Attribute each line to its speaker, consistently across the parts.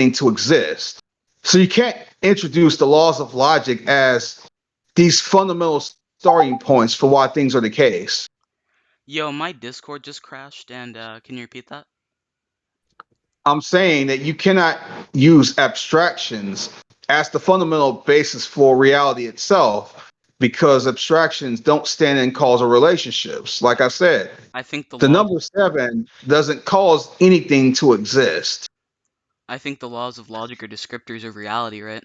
Speaker 1: to exist. So you can't introduce the laws of logic as these fundamental starting points for why things are the case.
Speaker 2: Yo, my Discord just crashed, and can you repeat that?
Speaker 1: I'm saying that you cannot use abstractions as the fundamental basis for reality itself because abstractions don't stand in causal relationships. Like I said,
Speaker 2: I think
Speaker 1: the number 7 doesn't cause anything to exist.
Speaker 2: the laws of logic are descriptors of reality, right?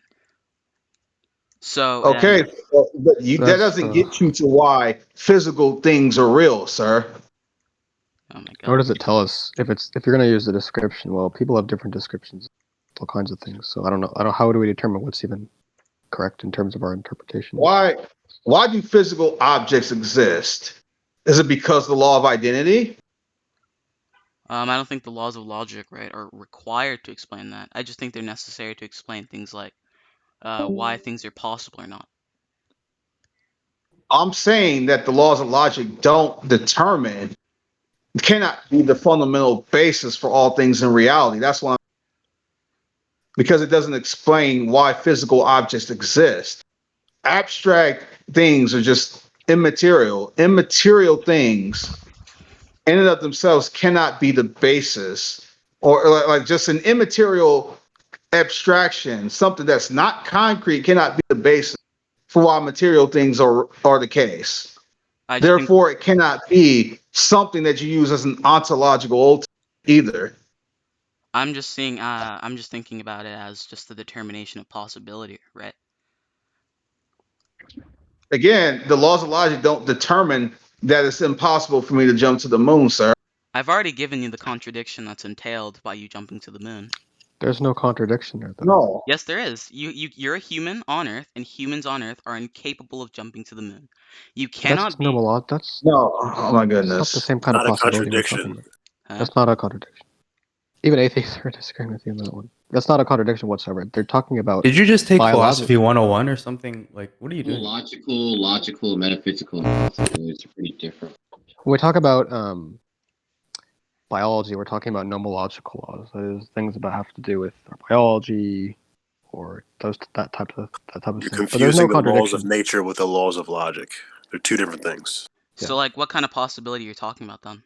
Speaker 2: So,
Speaker 1: Okay, but that doesn't get you to why physical things are real, sir.
Speaker 2: Oh my god.
Speaker 3: Nor does it tell us if you're going to use the description. Well, people have different descriptions, all kinds of things. So I don't know. How do we determine what's even correct in terms of our interpretation?
Speaker 1: Why do physical objects exist? Is it because of the law of identity?
Speaker 2: I don't think the laws of logic, right, are required to explain that. I just think they're necessary to explain things like why things are possible or not.
Speaker 1: I'm saying that the laws of logic cannot be the fundamental basis for all things in reality. That's why, because it doesn't explain why physical objects exist. Abstract things are just immaterial. Immaterial things in and of themselves cannot be the basis, or like just an immaterial abstraction, something that's not concrete, cannot be the basis for why material things are the case. Therefore, it cannot be something that you use as an ontological ultimate either.
Speaker 2: I'm just thinking about it as just the determination of possibility, right?
Speaker 1: Again, the laws of logic don't determine that it's impossible for me to jump to the moon, sir.
Speaker 2: I've already given you the contradiction that's entailed by you jumping to the moon.
Speaker 3: There's no contradiction there, though.
Speaker 1: No.
Speaker 2: Yes, there is. You're a human on Earth, and humans on Earth are incapable of jumping to the moon. You cannot
Speaker 3: that's no law. That's
Speaker 1: no. Oh my goodness.
Speaker 3: That's not the same kind of possibility we're talking about. That's not a contradiction. Even atheists are disagreeing with you on that one. That's not a contradiction whatsoever. They're talking about.
Speaker 4: Did you just take philosophy 101 or something? Like, what are you doing?
Speaker 5: Logical, metaphysical, and possibilities are pretty different.
Speaker 3: When we talk about biology, we're talking about nomological laws. Those things that have to do with our biology or that type of thing.
Speaker 6: You're confusing the laws of nature with the laws of logic. They're two different things.
Speaker 2: So, like, what kind of possibility you're talking about then?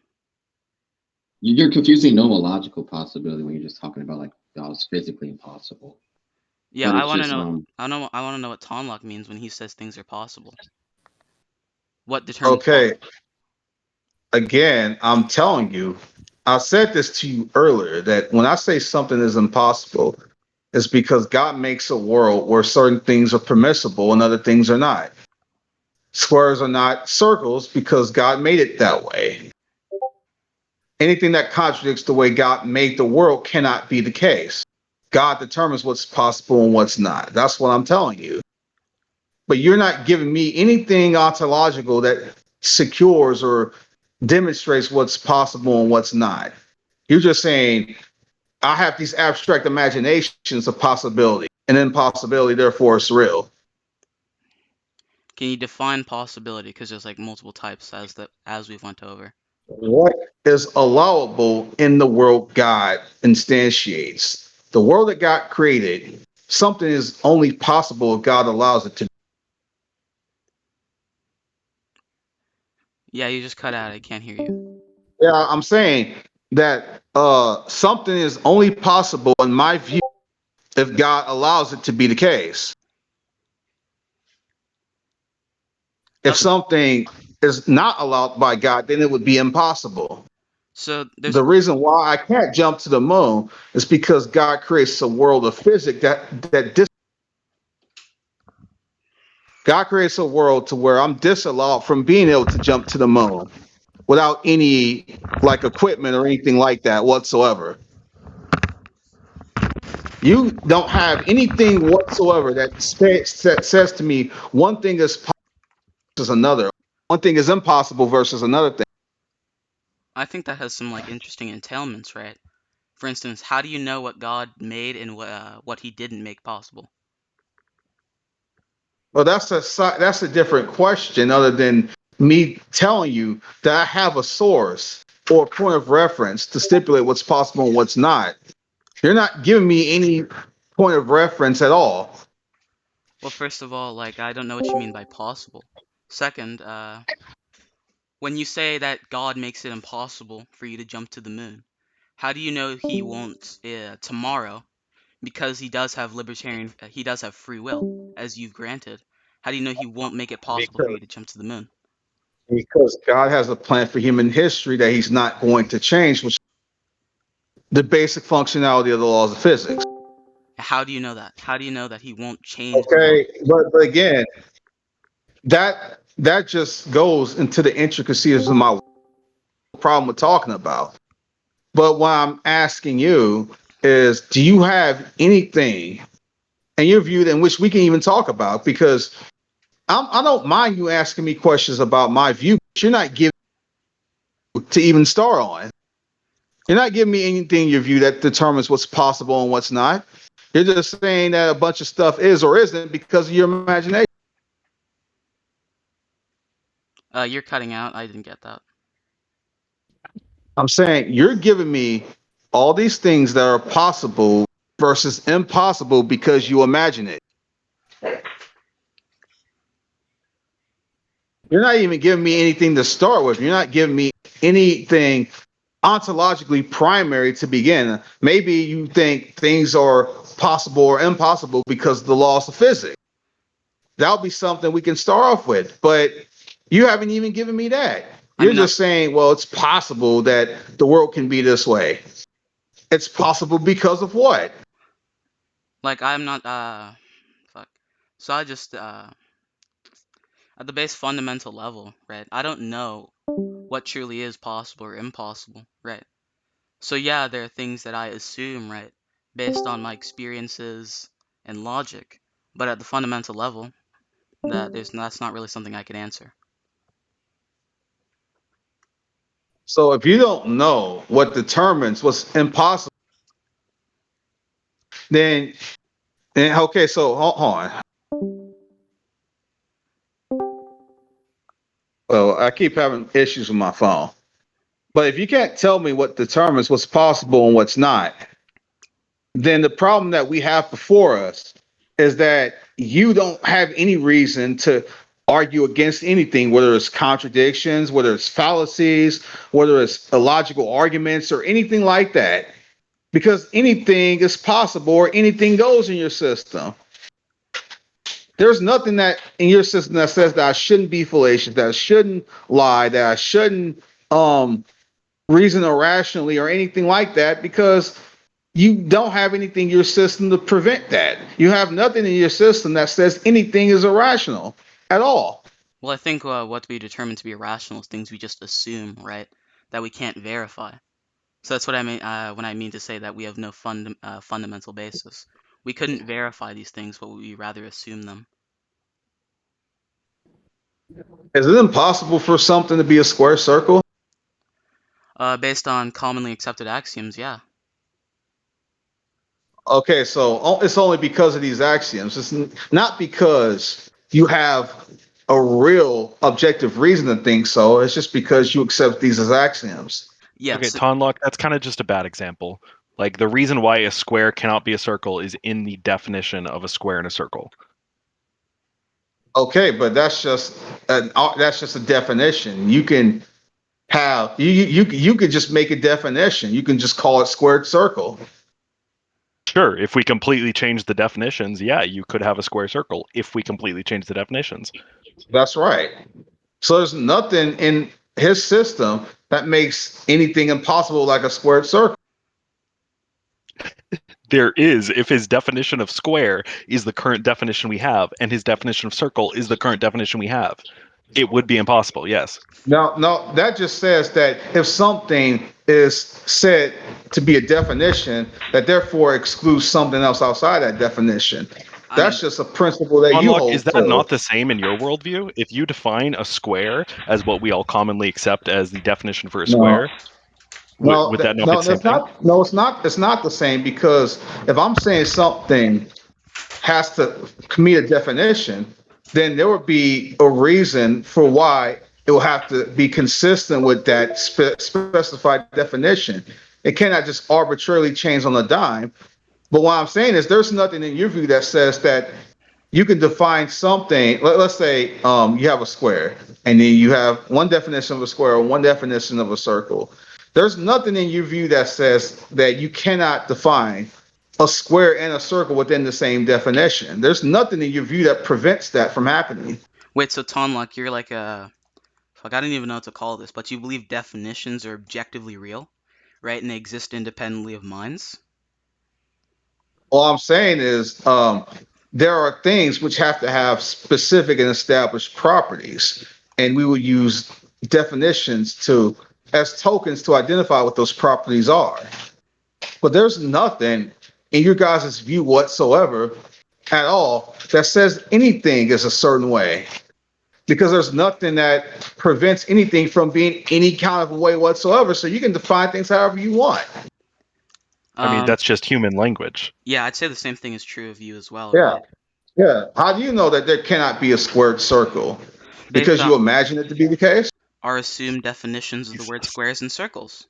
Speaker 5: You're confusing nomological possibility when you're just talking about like God is physically impossible.
Speaker 2: Yeah, I want to know. I want to know what Tonloc means when he says things are possible. What determines?
Speaker 1: Okay. Again, I'm telling you, I said this to you earlier that when I say something is impossible, it's because God makes a world where certain things are permissible and other things are not. Squares are not circles because God made it that way. Anything that contradicts the way God made the world cannot be the case. God determines what's possible and what's not. That's what I'm telling you. But you're not giving me anything ontological that secures or demonstrates what's possible and what's not. You're just saying, I have these abstract imaginations of possibility and impossibility, therefore it's real.
Speaker 2: Can you define possibility? Because there's like multiple types as we've went over.
Speaker 1: What is allowable in the world God instantiates? The world that God created, something is only possible if God allows it to.
Speaker 2: Yeah, you just cut out. I can't hear you.
Speaker 1: Yeah, I'm saying that something is only possible in my view if God allows it to be the case. If something is not allowed by God, then it would be impossible.
Speaker 2: So
Speaker 1: the reason why I can't jump to the moon is because God creates a world of physics God creates a world to where I'm disallowed from being able to jump to the moon without any like equipment or anything like that whatsoever. You don't have anything whatsoever that says to me one thing is possible versus another. One thing is impossible versus another thing.
Speaker 2: I think that has some like interesting entailments, right? For instance, how do you know what God made and what He didn't make possible?
Speaker 1: Well, that's a different question other than me telling you that I have a source or a point of reference to stipulate what's possible and what's not. You're not giving me any point of reference at all.
Speaker 2: Well, first of all, like, I don't know what you mean by possible. Second, when you say that God makes it impossible for you to jump to the moon, how do you know he won't tomorrow? Because he does have he does have free will, as you've granted. How do you know he won't make it possible for
Speaker 1: Because
Speaker 2: you to jump to the moon?
Speaker 1: God has a plan for human history that he's not going to change, which is the basic functionality of the laws of physics.
Speaker 2: How do you know that? How do you know that he won't change the law?
Speaker 1: Okay, but again, that just goes into the intricacies of my problem with talking about. But what I'm asking you is, do you have anything in your view in which we can even talk about? Because I don't mind you asking me questions about my view, but you're not giving to even start on. You're not giving me anything in your view that determines what's possible and what's not. You're just saying that a bunch of stuff is or isn't because of your imagination.
Speaker 2: You're cutting out. I didn't get that.
Speaker 1: I'm saying you're giving me all these things that are possible versus impossible because you imagine it. You're not even giving me anything to start with. You're not giving me anything ontologically primary to begin. Maybe you think things are possible or impossible because of the laws of physics. That'll be something we can start off with, but you haven't even given me that. You're
Speaker 2: I'm not
Speaker 1: just saying, well, it's possible that the world can be this way. It's possible because of what?
Speaker 2: like I'm not fuck. So I just at the base fundamental level, right? I don't know what truly is possible or impossible, right? So yeah, there are things that I assume, right, based on my experiences and logic, but at the fundamental level, that's not really something I can answer.
Speaker 1: So if you don't know what determines what's impossible, then okay, so hold on. Well, I keep having issues with my phone. But if you can't tell me what determines what's possible and what's not, then the problem that we have before us is that you don't have any reason to argue against anything, whether it's contradictions, whether it's fallacies, whether it's illogical arguments, or anything like that, because anything is possible or anything goes in your system. There's nothing that in your system that says that I shouldn't be fallacious, that I shouldn't lie, that I shouldn't reason irrationally or anything like that, because you don't have anything in your system to prevent that. You have nothing in your system that says anything is irrational at all.
Speaker 2: Well, I think what we determine to be irrational is things we just assume, right, that we can't verify. So that's what I mean when I mean to say that we have no fundamental basis. We couldn't verify these things, but we rather assume them.
Speaker 1: Is it impossible for something to be a square circle?
Speaker 2: Based on commonly accepted axioms, yeah.
Speaker 1: Okay, so it's only because of these axioms. It's not because you have a real objective reason to think so. It's just because you accept these as axioms.
Speaker 2: Yeah,
Speaker 7: Okay,
Speaker 2: so,
Speaker 7: Tonloc, that's kind of just a bad example. Like, the reason why a square cannot be a circle is in the definition of a square and a circle.
Speaker 1: Okay, but that's just a definition. You can have you could just make a definition. You can just call it squared circle.
Speaker 7: Sure, if we completely change the definitions, yeah, you could have a square circle if we completely change the definitions.
Speaker 1: That's right. So there's nothing in his system that makes anything impossible like a squared circle.
Speaker 7: There is, if his definition of square is the current definition we have, and his definition of circle is the current definition we have, it would be impossible, yes.
Speaker 1: No, that just says that if something is said to be a definition, that therefore excludes something else outside that definition. That's just a principle that you
Speaker 7: Tonloc,
Speaker 1: hold
Speaker 7: is that
Speaker 1: to.
Speaker 7: not the same in your worldview? If you define a square as what we all commonly accept as the definition for a
Speaker 1: No,
Speaker 7: square, would that not be the same
Speaker 1: that's
Speaker 7: thing?
Speaker 1: not. No, it's not. It's not the same, because if I'm saying something has to meet a definition, then there would be a reason for why it will have to be consistent with that specified definition. It cannot just arbitrarily change on a dime. But what I'm saying is there's nothing in your view that says that you can define something. Let's say you have a square, and then you have one definition of a square or one definition of a circle. There's nothing in your view that says that you cannot define a square and a circle within the same definition. There's nothing in your view that prevents that from happening.
Speaker 2: Wait, so Tonloc, you're like a fuck. I don't even know what to call this, but you believe definitions are objectively real, right? And they exist independently of minds.
Speaker 1: All I'm saying is there are things which have to have specific and established properties, and we would use definitions to as tokens to identify what those properties are. But there's nothing in your guys' view whatsoever at all that says anything is a certain way, because there's nothing that prevents anything from being any kind of a way whatsoever. So you can define things however you want.
Speaker 7: I mean, that's just human language.
Speaker 2: Yeah, I'd say the same thing is true of you as well,
Speaker 1: Yeah.
Speaker 2: right?
Speaker 1: Yeah. How do you know that there cannot be a squared circle? Because
Speaker 2: Based
Speaker 1: you
Speaker 2: on
Speaker 1: imagine it to be the case?
Speaker 2: our assumed definitions of the word squares and circles.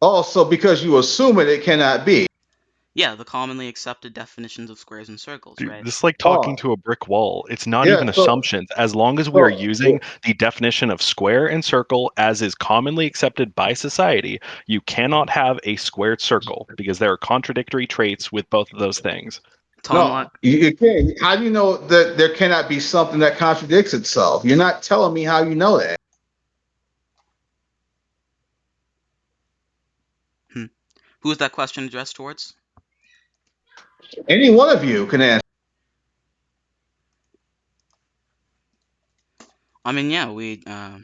Speaker 1: Also, because you assume it cannot be.
Speaker 2: Yeah, the commonly accepted definitions of squares and circles,
Speaker 7: Dude,
Speaker 2: right?
Speaker 7: this is like talking to a brick wall. It's not
Speaker 1: Yeah,
Speaker 7: even
Speaker 1: so-
Speaker 7: assumptions. As long as we are
Speaker 1: so-
Speaker 7: using the definition of square and circle as is commonly accepted by society, you cannot have a squared circle because there are contradictory traits with both of those things.
Speaker 2: Tonloc,
Speaker 1: No, you can't. How do you know that there cannot be something that contradicts itself? You're not telling me how you know that.
Speaker 2: who is that question addressed towards?
Speaker 1: Any one of you can answer.
Speaker 2: I mean, yeah, at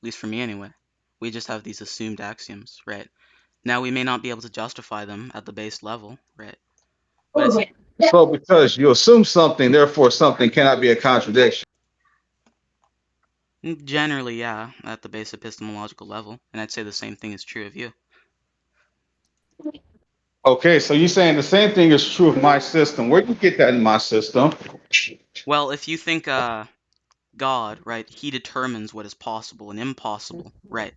Speaker 2: least for me anyway, we just have these assumed axioms, right? Now we may not be able to justify them at the base level, right? But it's
Speaker 1: So because you assume something, therefore something cannot be a contradiction.
Speaker 2: generally, yeah, at the base epistemological level, and I'd say the same thing is true of you.
Speaker 1: Okay, so you're saying the same thing is true of my system. Where do you get that in my system?
Speaker 2: Well, if you think God, right, he determines what is possible and impossible, right?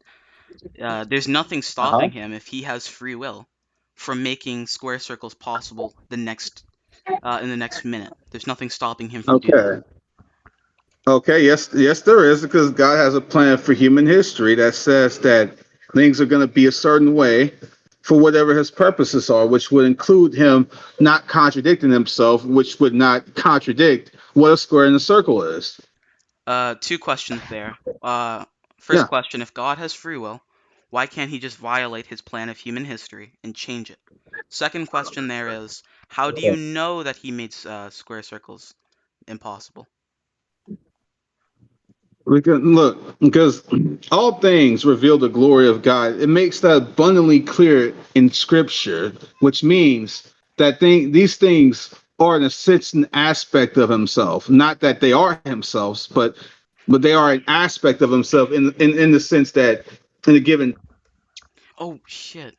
Speaker 2: There's nothing stopping him if he has free will from making square circles possible in the next minute. There's nothing stopping him from doing that.
Speaker 1: Okay, yes, there is, because God has a plan for human history that says that things are going to be a certain way for whatever his purposes are, which would include him not contradicting himself, which would not contradict what a square and a circle is.
Speaker 2: Two questions there.
Speaker 1: Yeah.
Speaker 2: First question, if God has free will, why can't he just violate his plan of human history and change it? Second question there is, how do you know that he made square circles impossible?
Speaker 1: Because all things reveal the glory of God. It makes that abundantly clear in Scripture, which means that these things are in a sense an aspect of Himself. Not that they are Himself, but they are an aspect of Himself in the sense that in a given.
Speaker 2: Oh shit.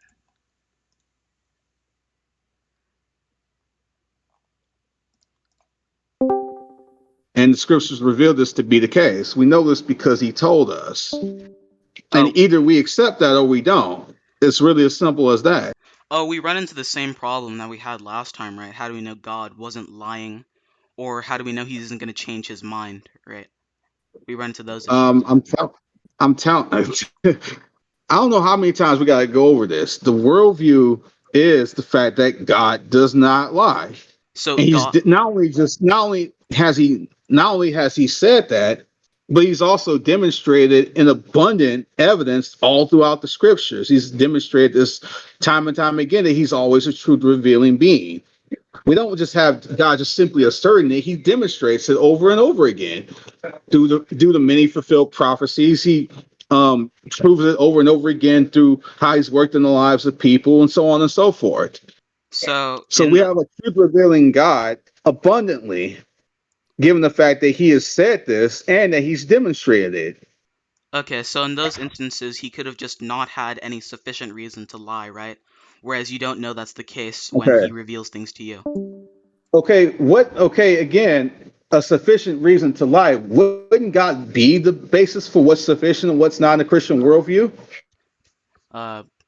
Speaker 1: And the Scriptures reveal this to be the case. We know this because He told us. And either we accept that or we don't. It's really as simple as that.
Speaker 2: Oh, we run into the same problem that we had last time, right? How do we know God wasn't lying? Or how do we know he isn't going to change his mind, right? We run into those issues.
Speaker 1: I'm telling. I don't know how many times we got to go over this. The worldview is the fact that God does not lie.
Speaker 2: So
Speaker 1: And he's
Speaker 2: God,
Speaker 1: not only has he said that, but he's also demonstrated in abundant evidence all throughout the Scriptures. He's demonstrated this time and time again that he's always a truth revealing being. We don't just have God just simply asserting it; He demonstrates it over and over again through the many fulfilled prophecies. He proves it over and over again through how He's worked in the lives of people and so on and so forth.
Speaker 2: so
Speaker 1: We have a truth revealing God abundantly, given the fact that He has said this and that He's demonstrated it.
Speaker 2: okay, so in those instances, he could have just not had any sufficient reason to lie, right? Whereas you don't know that's the case when he reveals things to you.
Speaker 1: Okay, again, a sufficient reason to lie. Wouldn't God be the basis for what's sufficient and what's not in the Christian worldview?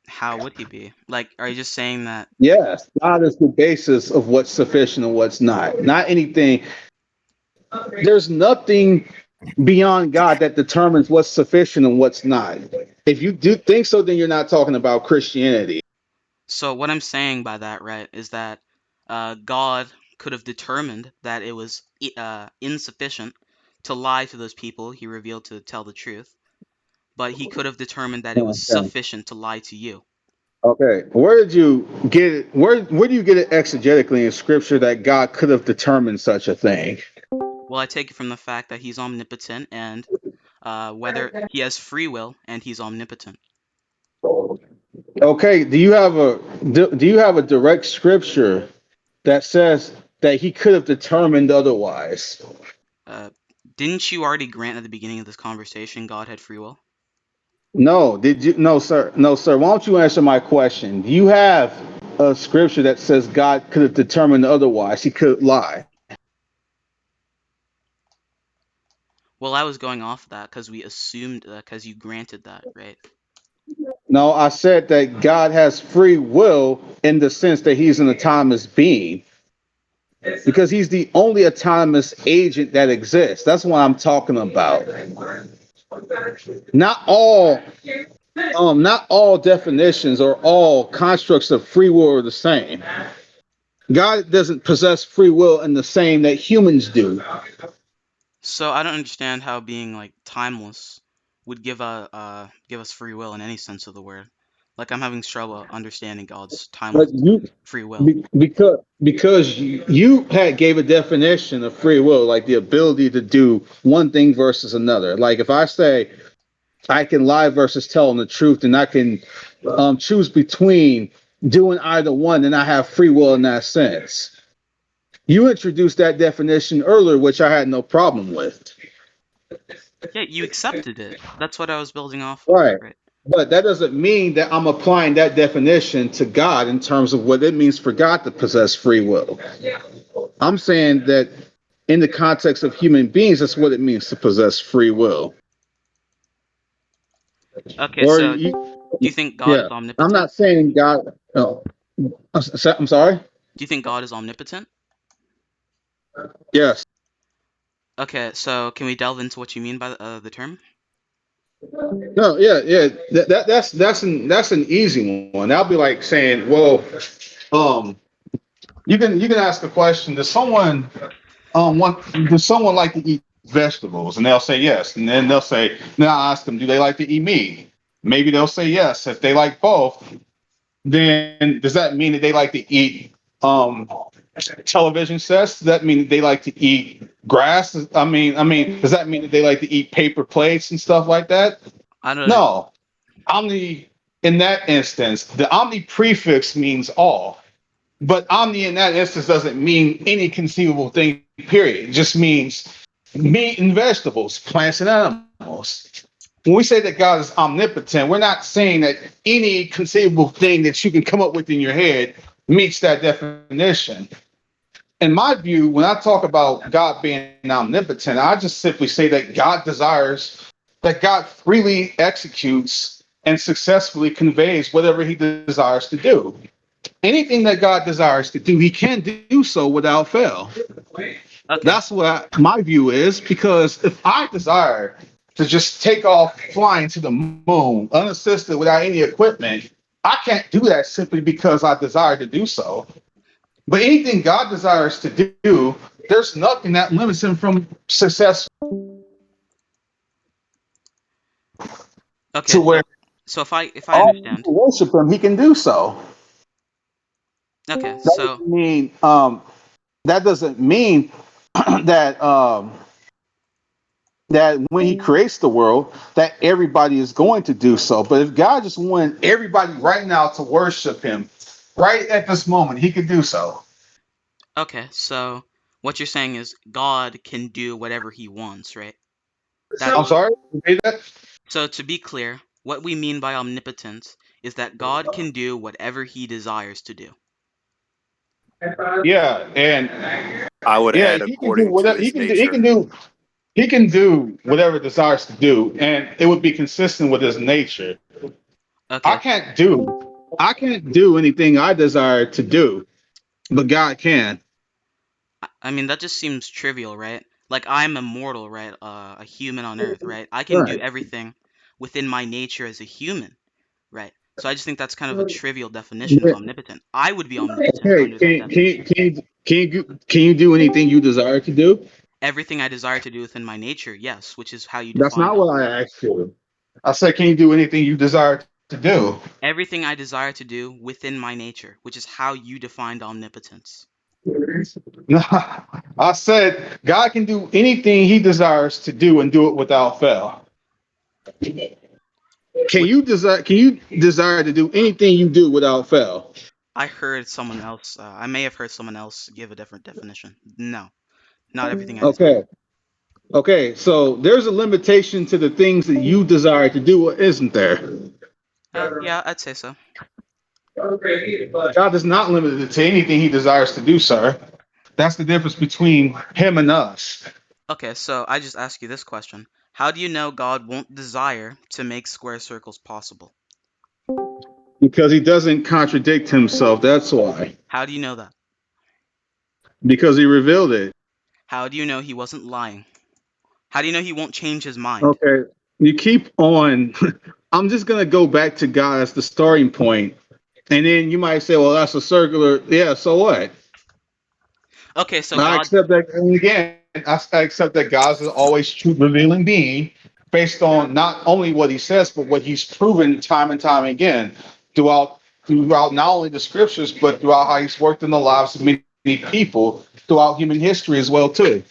Speaker 2: How would he be? Like, are you just saying that?
Speaker 1: Yes, God is the basis of what's sufficient and what's not. Not anything. There's nothing beyond God that determines what's sufficient and what's not. If you do think so, then you're not talking about Christianity.
Speaker 2: So what I'm saying by that, right, is that God could have determined that it was insufficient to lie to those people he revealed to tell the truth, but he could have determined that it was
Speaker 1: Okay.
Speaker 2: sufficient to lie to you.
Speaker 1: Okay. Where did you get it? Where do you get it exegetically in Scripture that God could have determined such a thing?
Speaker 2: Well, I take it from the fact that he's omnipotent and whether he has free will and he's omnipotent.
Speaker 1: Okay. Do you have a direct Scripture that says that He could have determined otherwise?
Speaker 2: Uh, didn't you already grant at the beginning of this conversation God had free will?
Speaker 1: No. Did you? No, sir. No, sir. Why don't you answer my question? Do you have a Scripture that says God could have determined otherwise? He could lie.
Speaker 2: Well, I was going off of that because we assumed because you granted that, right?
Speaker 1: No, I said that God has free will in the sense that He's an autonomous being. Because he's the only autonomous agent that exists. That's what I'm talking about. Not all not all definitions or all constructs of free will are the same. God doesn't possess free will in the same that humans do.
Speaker 2: So I don't understand how being like timeless would give us free will in any sense of the word. Like I'm having trouble understanding God's
Speaker 1: But
Speaker 2: timeless
Speaker 1: you
Speaker 2: free will.
Speaker 1: because you had gave a definition of free will, like the ability to do one thing versus another. Like if I say I can lie versus telling the truth, and I can choose between doing either one, and I have free will in that sense. You introduced that definition earlier, which I had no problem with.
Speaker 2: Yeah, you accepted it. That's what I was building off of,
Speaker 1: Right.
Speaker 2: right?
Speaker 1: But that doesn't mean that I'm applying that definition to God in terms of what it means for God to possess free will. I'm saying that in the context of human beings, that's what it means to possess free will.
Speaker 2: Okay,
Speaker 1: Or
Speaker 2: so do
Speaker 1: you,
Speaker 2: you think God
Speaker 1: yeah,
Speaker 2: is
Speaker 1: I'm
Speaker 2: omnipotent?
Speaker 1: not saying God. Oh, I'm sorry.
Speaker 2: Do you think God is omnipotent?
Speaker 1: Yes.
Speaker 2: Okay, so can we delve into what you mean by the term?
Speaker 1: No, yeah. That's an easy one. That'll be like saying, well, um, you can ask the question, does someone like to eat vegetables? And they'll say yes. And then they'll say, then I'll ask them, do they like to eat meat? Maybe they'll say yes. If they like both, then does that mean that they like to eat television sets? Does that mean that they like to eat grass? I mean, does that mean that they like to eat paper plates and stuff like that?
Speaker 2: I don't.
Speaker 1: No. Omni in that instance, the omni prefix means all. But omni in that instance doesn't mean any conceivable thing, period. It just means meat and vegetables, plants and animals. When we say that God is omnipotent, we're not saying that any conceivable thing that you can come up with in your head meets that definition. In my view, when I talk about God being omnipotent, I just simply say that God freely executes and successfully conveys whatever he desires to do. Anything that God desires to do, he can do so without fail.
Speaker 2: Okay,
Speaker 1: That's what my view is, because if I desire to just take off flying to the moon unassisted without any equipment, I can't do that simply because I desire to do so. But anything God desires to do, there's nothing that limits him from success to
Speaker 2: okay.
Speaker 1: where
Speaker 2: So if I
Speaker 1: all
Speaker 2: understand.
Speaker 1: who worship him, he can do so.
Speaker 2: Okay,
Speaker 1: That
Speaker 2: so
Speaker 1: doesn't mean that doesn't mean that that when he creates the world, that everybody is going to do so. But if God just wanted everybody right now to worship him, right at this moment, he could do so.
Speaker 2: okay, so what you're saying is God can do whatever he wants, right? That
Speaker 1: I'm sorry, repeat that.
Speaker 2: So to be clear, what we mean by omnipotence is that God can do whatever he desires to do.
Speaker 1: Yeah, and
Speaker 6: I would
Speaker 1: yeah,
Speaker 6: add
Speaker 1: he can do
Speaker 6: according to
Speaker 1: whatever
Speaker 6: his
Speaker 1: he can do. He
Speaker 6: nature.
Speaker 1: can do. He can do whatever it desires to do, and it would be consistent with his nature. I
Speaker 2: Okay.
Speaker 1: can't do anything I desire to do, but God can.
Speaker 2: I mean, that just seems trivial, right? Like, I'm immortal, right? A human on Earth, right? I can do
Speaker 1: Right.
Speaker 2: everything within my nature as a human, right? So I just think that's kind of a trivial definition of
Speaker 1: Yeah.
Speaker 2: omnipotent. I would be omnipotent
Speaker 1: Okay.
Speaker 2: under that definition.
Speaker 1: Can you do anything you desire to do?
Speaker 2: Everything I desire to do within my nature, yes, which is how you
Speaker 1: That's
Speaker 2: defined
Speaker 1: not
Speaker 2: it.
Speaker 1: what I asked you. I said, can you do anything you desire to do?
Speaker 2: Everything I desire to do within my nature, which is how you defined omnipotence.
Speaker 1: No, I said God can do anything He desires to do and do it without fail.
Speaker 2: Which
Speaker 1: Can you desire to do anything you do without fail?
Speaker 2: I heard someone else, I may have heard someone else give a different definition. No, not everything I desire.
Speaker 1: Okay. Okay. So there's a limitation to the things that you desire to do, isn't there?
Speaker 2: Yeah, I'd say so.
Speaker 1: God is not limited to anything He desires to do, sir. That's the difference between Him and us.
Speaker 2: Okay, so I just ask you this question. How do you know God won't desire to make square circles possible?
Speaker 1: Because He doesn't contradict Himself. That's why.
Speaker 2: How do you know that?
Speaker 1: Because He revealed it.
Speaker 2: How do you know he wasn't lying? How do you know he won't change his mind?
Speaker 1: Okay. You keep on. I'm just going to go back to God as the starting point. And then you might say, well, that's a circular. Yeah, so what?
Speaker 2: Okay, so
Speaker 1: I
Speaker 2: God,
Speaker 1: accept that. And again, I accept that God's an always truth revealing being based on not only what he says, but what he's proven time and time again throughout not only the scriptures, but throughout how he's worked in the lives of many people throughout human history as well, too.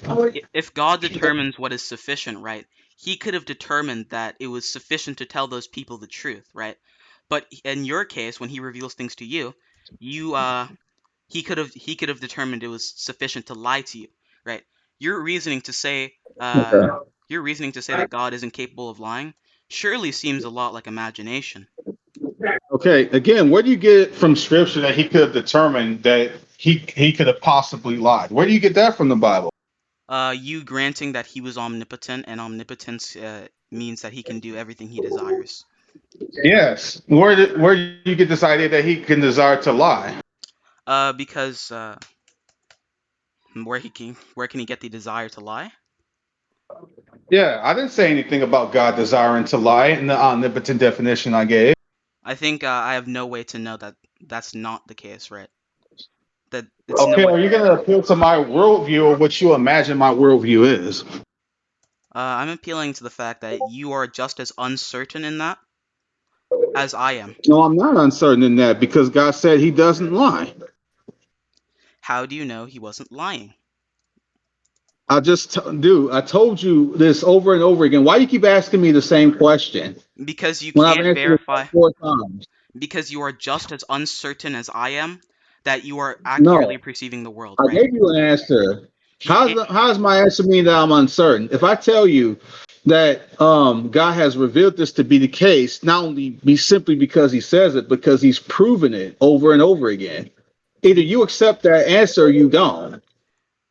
Speaker 2: if God determines what is sufficient, right? He could have determined that it was sufficient to tell those people the truth, right? But in your case, when he reveals things to you, you he could have determined it was sufficient to lie to you, right? Your reasoning to say your reasoning to say that God isn't capable of lying surely seems a lot like imagination.
Speaker 1: Okay, again, where do you get it from scripture that he could have determined that he could have possibly lied? Where do you get that from the Bible?
Speaker 2: You granting that he was omnipotent, and omnipotence means that he can do everything he desires.
Speaker 1: Yes. Where do you get this idea that he can desire to lie?
Speaker 2: Because where can he get the desire to lie?
Speaker 1: Yeah, I didn't say anything about God desiring to lie in the omnipotent definition I gave.
Speaker 2: I think I have no way to know that that's not the case, right? That it's no
Speaker 1: Okay,
Speaker 2: way.
Speaker 1: are you going to appeal to my worldview or what you imagine my worldview is?
Speaker 2: I'm appealing to the fact that you are just as uncertain in that as I am.
Speaker 1: No, I'm not uncertain in that because God said he doesn't lie.
Speaker 2: How do you know he wasn't lying?
Speaker 1: I told you this over and over again. Why do you keep asking me the same question
Speaker 2: Because you
Speaker 1: when I've
Speaker 2: can't
Speaker 1: answered it
Speaker 2: verify.
Speaker 1: like 4 times?
Speaker 2: Because you are just as uncertain as I am that you are accurately
Speaker 1: No,
Speaker 2: perceiving the world,
Speaker 1: I
Speaker 2: right?
Speaker 1: gave you an answer.
Speaker 2: He, it,
Speaker 1: How does my answer mean that I'm uncertain? If I tell you that God has revealed this to be the case, not only be simply because he says it, because he's proven it over and over again. Either
Speaker 2: he,
Speaker 1: you accept that answer or you don't.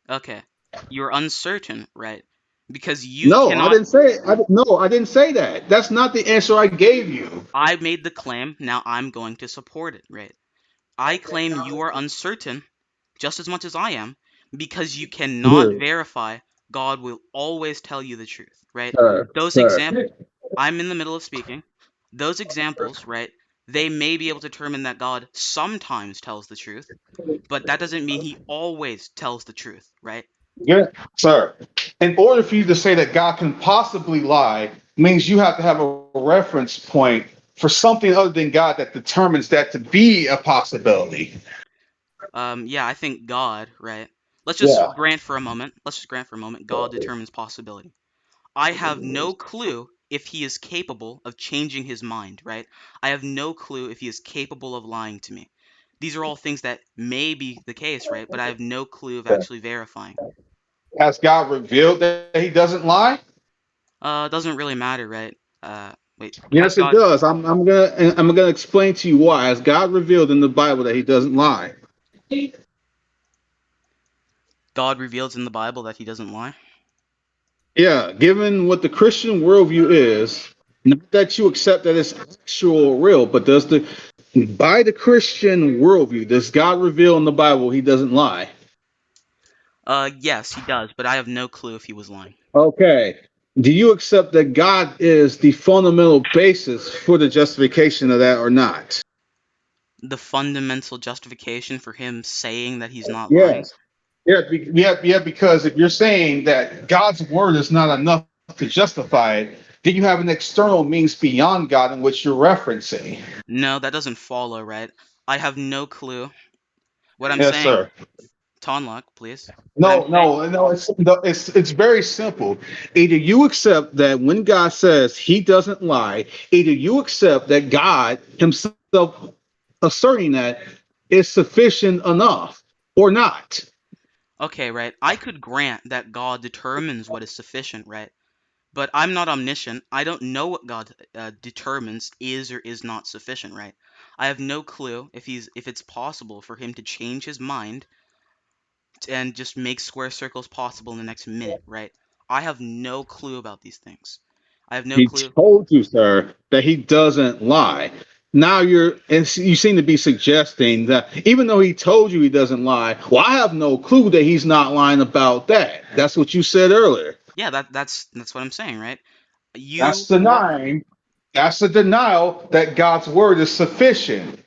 Speaker 2: okay, you're uncertain, right? Because you
Speaker 1: No, I
Speaker 2: cannot.
Speaker 1: didn't say it. No, I didn't say that. That's not the answer I gave you.
Speaker 2: I made the claim, now I'm going to support it, right? I claim you are uncertain just as much as I am because you cannot
Speaker 1: Dude,
Speaker 2: verify God will always tell you the truth, right? Those
Speaker 1: sir.
Speaker 2: examples, I'm in the middle of speaking. Those examples, right? They may be able to determine that God sometimes tells the truth, but that doesn't mean he always tells the truth, right?
Speaker 1: Yeah, sir. In order for you to say that God can possibly lie, means you have to have a reference point for something other than God that determines that to be a possibility.
Speaker 2: Yeah, I think God, right? Let's just
Speaker 1: Yeah.
Speaker 2: grant for a moment. Let's just grant for a moment. God determines possibility. I have no clue if he is capable of changing his mind, right? I have no clue if he is capable of lying to me. These are all things that may be the case, right? But I have no clue of actually verifying.
Speaker 1: Has God revealed that he doesn't lie?
Speaker 2: Doesn't really matter, right? Wait, has
Speaker 1: Yes, it
Speaker 2: God
Speaker 1: does. I'm gonna explain to you why. Has God revealed in the Bible that he doesn't lie?
Speaker 2: God reveals in the Bible that he doesn't lie?
Speaker 1: Yeah, given what the Christian worldview is, Not that you accept that it's actual real, but by the Christian worldview, does God reveal in the Bible he doesn't lie?
Speaker 2: Yes, he does, but I have no clue if he was lying.
Speaker 1: Okay. Do you accept that God is the fundamental basis for the justification of that or not?
Speaker 2: The fundamental justification for him saying that he's not lying?
Speaker 1: Yes. Yeah, because if you're saying that God's word is not enough to justify it, then you have an external means beyond God in which you're referencing.
Speaker 2: No, that doesn't follow, right? I have no clue. What I'm
Speaker 1: Yes,
Speaker 2: saying,
Speaker 1: sir.
Speaker 2: Tonloc, please. What I'm
Speaker 1: No,
Speaker 2: saying,
Speaker 1: no, no. It's very simple. Either you accept that when God says He doesn't lie, either you accept that God Himself asserting that is sufficient enough, or not.
Speaker 2: okay, right? I could grant that God determines what is sufficient, right? But I'm not omniscient. I don't know what God determines is or is not sufficient, right? I have no clue if it's possible for him to change his mind and just make square circles possible in the next minute, right? I have no clue about these things. I have no
Speaker 1: He
Speaker 2: clue.
Speaker 1: told you, sir, that He doesn't lie. Now you seem to be suggesting that even though He told you He doesn't lie, well, I have no clue that He's not lying about that. That's what you said earlier.
Speaker 2: Yeah, that's what I'm saying, right?
Speaker 1: That's
Speaker 2: You or
Speaker 1: denying. That's a denial that God's word is sufficient.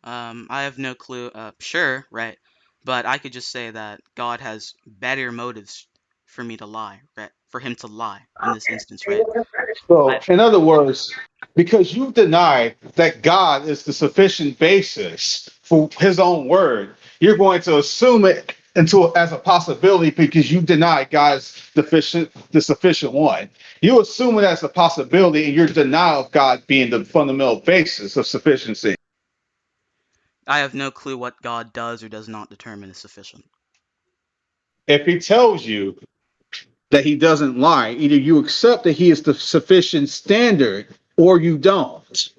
Speaker 2: I have no clue. Sure, right? But I could just say that God has better motives for me to lie, right? For him to lie in this instance, right? I
Speaker 1: So, in other words, because you've denied that God is the sufficient basis for His own word, you're going to assume it as a possibility because you deny God's the sufficient one. You assume it as a possibility in your denial of God being the fundamental basis of sufficiency.
Speaker 2: have no clue what God does or does not determine is sufficient.
Speaker 1: If He tells you that He doesn't lie, either you accept that He is the sufficient standard or you don't.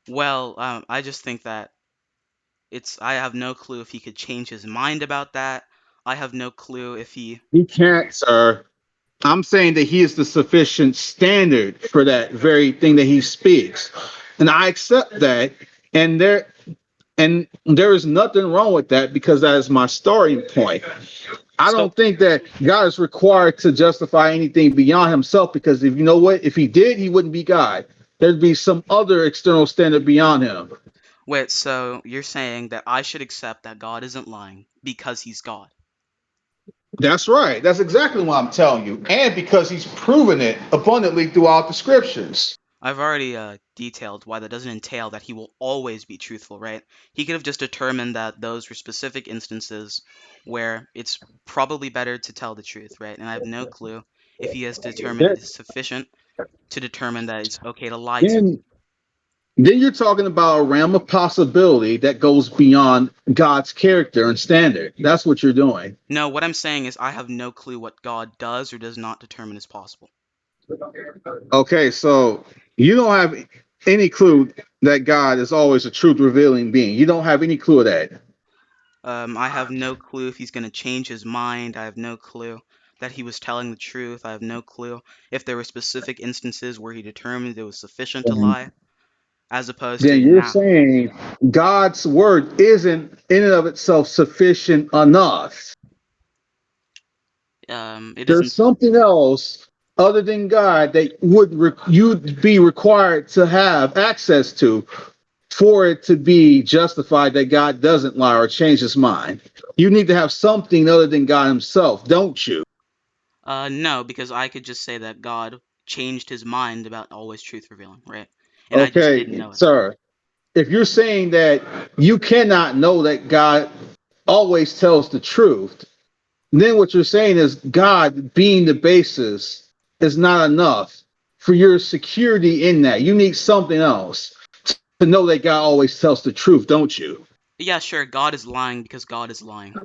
Speaker 2: Well, I just think that I have no clue if he could change his mind about that. I have no clue if he.
Speaker 1: He can't, sir. I'm saying that He is the sufficient standard for that very thing that He speaks. And I accept that. And there is nothing wrong with that because that is my starting point. I
Speaker 2: So
Speaker 1: don't think that God is required to justify anything beyond Himself because if you know what, if He did, He wouldn't be God. There'd be some other external standard beyond Him.
Speaker 2: wait, so you're saying that I should accept that God isn't lying because he's God?
Speaker 1: That's right. That's exactly what I'm telling you. And because He's proven it abundantly throughout the scriptures.
Speaker 2: I've already detailed why that doesn't entail that he will always be truthful, right? He could have just determined that those were specific instances where it's probably better to tell the truth, right? And I have no clue if he has determined it
Speaker 1: Then,
Speaker 2: is sufficient to determine that it's okay to lie to me.
Speaker 1: then Then you're talking about a realm of possibility that goes beyond God's character and standard. That's what you're doing.
Speaker 2: No, what I'm saying is I have no clue what God does or does not determine is possible.
Speaker 1: Okay, so you don't have any clue that God is always a truth revealing being. You don't have any clue of that.
Speaker 2: I have no clue if he's going to change his mind. I have no clue that he was telling the truth. I have no clue if there were specific instances where he determined it was sufficient to lie, as opposed
Speaker 1: Then
Speaker 2: to
Speaker 1: you're
Speaker 2: now.
Speaker 1: saying God's word isn't in and of itself sufficient enough.
Speaker 2: It
Speaker 1: There's
Speaker 2: isn't.
Speaker 1: something else other than God that you'd be required to have access to for it to be justified that God doesn't lie or change his mind. You need to have something other than God himself, don't you?
Speaker 2: No, because I could just say that God changed his mind about always truth revealing, right? And I just didn't
Speaker 1: Okay,
Speaker 2: know it.
Speaker 1: sir. If you're saying that you cannot know that God always tells the truth, then what you're saying is God being the basis is not enough for your security in that. You need something else to know that God always tells the truth, don't you?
Speaker 2: Yeah, sure, God is lying because God is lying.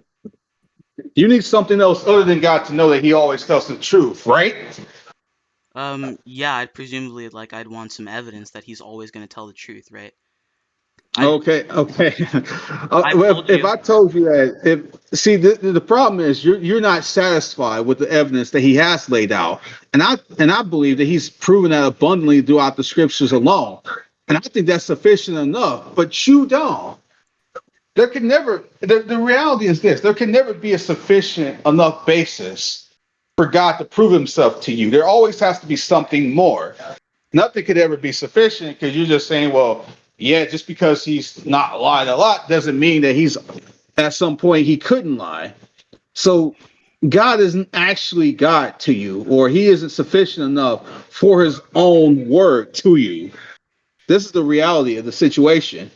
Speaker 1: You need something else other than God to know that he always tells the truth, right?
Speaker 2: Yeah, I'd presumably I'd want some evidence that he's always going to tell the truth, right? I've
Speaker 1: Okay, okay.
Speaker 2: I've
Speaker 1: Well,
Speaker 2: told
Speaker 1: if
Speaker 2: you.
Speaker 1: I told you that, See, the problem is you're not satisfied with the evidence that he has laid out, and I believe that he's proven that abundantly throughout the scriptures alone, and I think that's sufficient enough. But you don't. There can never. The reality is this: there can never be a sufficient enough basis for God to prove Himself to you. There always has to be something more. Nothing could ever be sufficient because you're just saying, well, yeah, just because he's not lying a lot doesn't mean that he's at some point he couldn't lie. So God isn't actually God to you, or he isn't sufficient enough for his own word to you. This is the reality of the situation.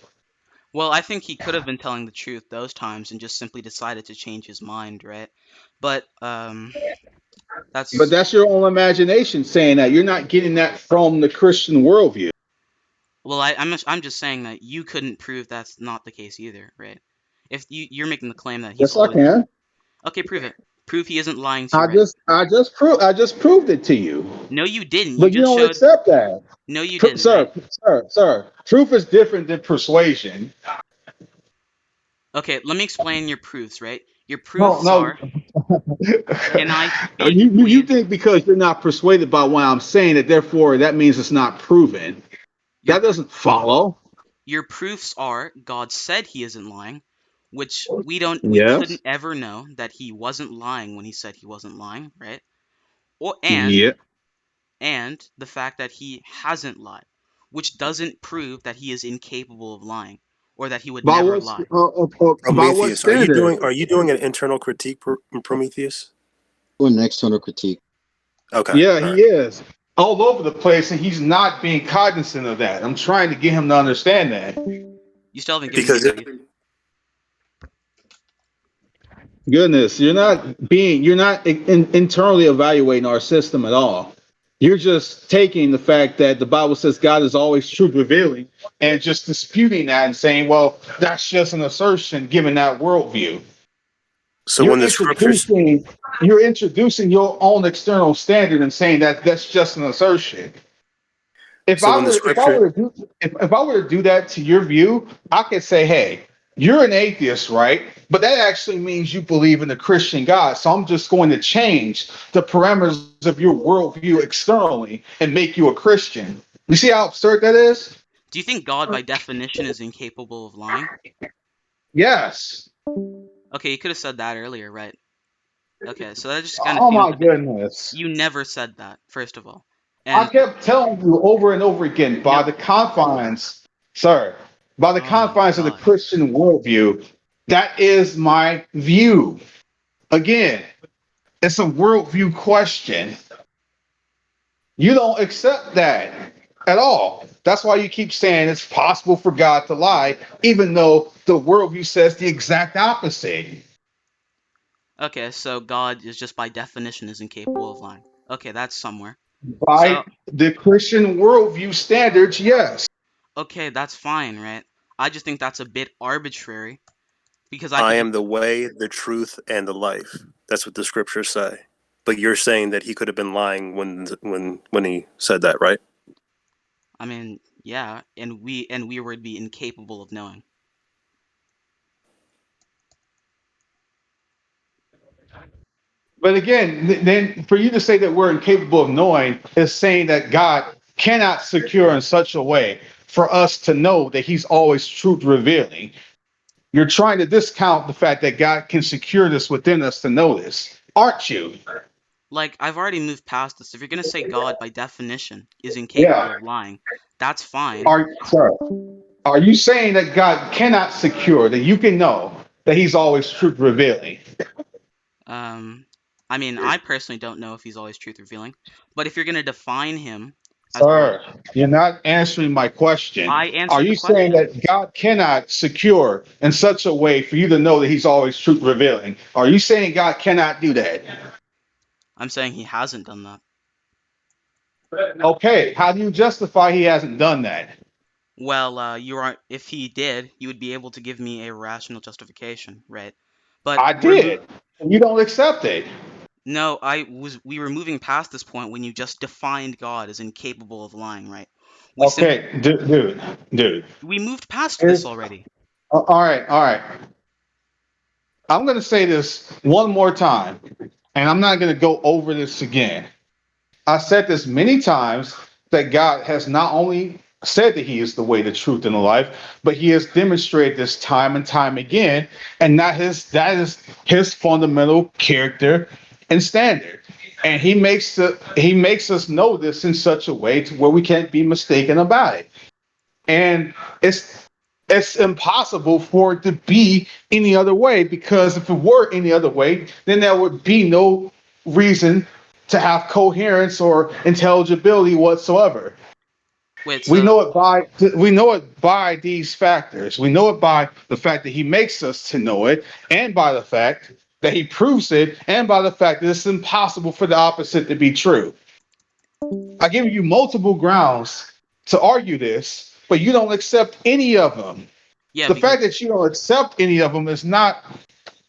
Speaker 2: Well, I think he could have been telling the truth those times and just simply decided to change his mind, right? But
Speaker 1: But
Speaker 2: that's
Speaker 1: that's your own imagination saying that. You're not getting that from the Christian worldview.
Speaker 2: well, I'm just saying that you couldn't prove that's not the case either, right? If you're making the claim that he's
Speaker 1: Yes, I
Speaker 2: always
Speaker 1: can.
Speaker 2: okay, prove it. Prove he isn't lying to you,
Speaker 1: I
Speaker 2: right?
Speaker 1: just I just proved it to you.
Speaker 2: No, you didn't. You
Speaker 1: But you
Speaker 2: just
Speaker 1: don't
Speaker 2: showed.
Speaker 1: accept that.
Speaker 2: No, you didn't, right?
Speaker 1: Sir. Truth is different than persuasion.
Speaker 2: Okay, let me explain your proofs, right? Your
Speaker 1: No,
Speaker 2: proofs
Speaker 1: no.
Speaker 2: are. Can I speak,
Speaker 1: You
Speaker 2: please?
Speaker 1: think because you're not persuaded by what I'm saying that therefore that means it's not proven.
Speaker 2: Your
Speaker 1: That doesn't follow.
Speaker 2: your proofs are God said he isn't lying, which we couldn't
Speaker 1: Yes.
Speaker 2: ever know that he wasn't lying when he said he wasn't lying, right? Or
Speaker 1: Yeah.
Speaker 2: and the fact that he hasn't lied, which doesn't prove that he is incapable of lying or that he would
Speaker 1: By
Speaker 2: never
Speaker 1: what
Speaker 2: lie.
Speaker 1: by what
Speaker 6: Prometheus,
Speaker 1: standard?
Speaker 6: are you doing an internal critique, Prometheus?
Speaker 5: Or an external critique.
Speaker 6: Okay,
Speaker 1: Yeah,
Speaker 6: all
Speaker 1: he
Speaker 6: right.
Speaker 1: is all over the place, and he's not being cognizant of that. I'm trying to get him to understand that.
Speaker 2: You still haven't given me
Speaker 6: Because
Speaker 2: your reason.
Speaker 1: Goodness, you're not internally evaluating our system at all. You're just taking the fact that the Bible says God is always truth revealing and just disputing that and saying, well, that's just an assertion given that worldview.
Speaker 6: so
Speaker 1: You're
Speaker 6: when the scriptures,
Speaker 1: introducing you're introducing your own external standard and saying that that's just an assertion.
Speaker 6: so when the scripture,
Speaker 1: If I were to do that to your view, I could say, hey, you're an atheist, right? But that actually means you believe in the Christian God. So I'm just going to change the parameters of your worldview externally and make you a Christian. You see how absurd that is?
Speaker 2: Do you think God by definition is incapable of lying?
Speaker 1: Yes.
Speaker 2: Okay, you could have said that earlier, right? Okay, so that just kind of
Speaker 1: Oh
Speaker 2: seems
Speaker 1: my
Speaker 2: a bit.
Speaker 1: goodness.
Speaker 2: You never said that, first of all.
Speaker 1: I
Speaker 2: And
Speaker 1: kept telling you over and over again by
Speaker 2: no,
Speaker 1: the confines, sir, by the
Speaker 2: oh my
Speaker 1: confines of the
Speaker 2: god.
Speaker 1: Christian worldview, that is my view. Again, it's a worldview question. You don't accept that at all. That's why you keep saying it's possible for God to lie, even though the worldview says the exact opposite.
Speaker 2: Okay, so God is just by definition is incapable of lying. Okay, that's somewhere.
Speaker 1: By
Speaker 2: So,
Speaker 1: the Christian worldview standards, yes.
Speaker 2: okay, that's fine, right? I just think that's a bit arbitrary because I
Speaker 6: I
Speaker 2: could just
Speaker 6: am the way, the truth, and the life. That's what the scriptures say. But you're saying that he could have been lying when he said that, right?
Speaker 2: I mean, yeah, and we would be incapable of knowing.
Speaker 1: But again, then for you to say that we're incapable of knowing is saying that God cannot secure in such a way for us to know that He's always truth revealing. You're trying to discount the fact that God can secure this within us to know this, aren't you?
Speaker 2: Like, I've already moved past this. If you're gonna say God by definition is
Speaker 1: Yeah.
Speaker 2: incapable of lying, that's fine.
Speaker 1: Are you saying that God cannot secure that you can know that He's always truth revealing?
Speaker 2: Um, I mean, I personally don't know if he's always truth revealing, but if you're gonna define him as
Speaker 1: Sir,
Speaker 2: lying,
Speaker 1: you're not answering my question.
Speaker 2: I
Speaker 1: Are
Speaker 2: answered the
Speaker 1: you saying
Speaker 2: question.
Speaker 1: that God cannot secure in such a way for you to know that He's always truth revealing? Are you saying God cannot do that?
Speaker 2: I'm saying he hasn't done that.
Speaker 1: Okay, how do you justify He hasn't done that?
Speaker 2: Well, you are. If he did, you would be able to give me a rational justification, right? But
Speaker 1: I did. And you don't accept it.
Speaker 2: no, we were moving past this point when you just defined God as incapable of lying, right? We sim
Speaker 1: Okay, dude.
Speaker 2: we moved past this
Speaker 1: Here's,
Speaker 2: already.
Speaker 1: all right. I'm going to say this one more time, and I'm not going to go over this again. I said this many times that God has not only said that He is the way, the truth, and the life, but He has demonstrated this time and time again, and that is His fundamental character and standard. And He makes us know this in such a way to where we can't be mistaken about it. And it's impossible for it to be any other way, because if it were any other way, then there would be no reason to have coherence or intelligibility whatsoever.
Speaker 2: Wait,
Speaker 1: We
Speaker 2: so
Speaker 1: know it by these factors. We know it by the fact that He makes us to know it, and by the fact that He proves it, and by the fact that it's impossible for the opposite to be true. I give you multiple grounds to argue this, but you don't accept any of them.
Speaker 2: yeah,
Speaker 1: The
Speaker 2: because
Speaker 1: fact that you don't accept any of them is not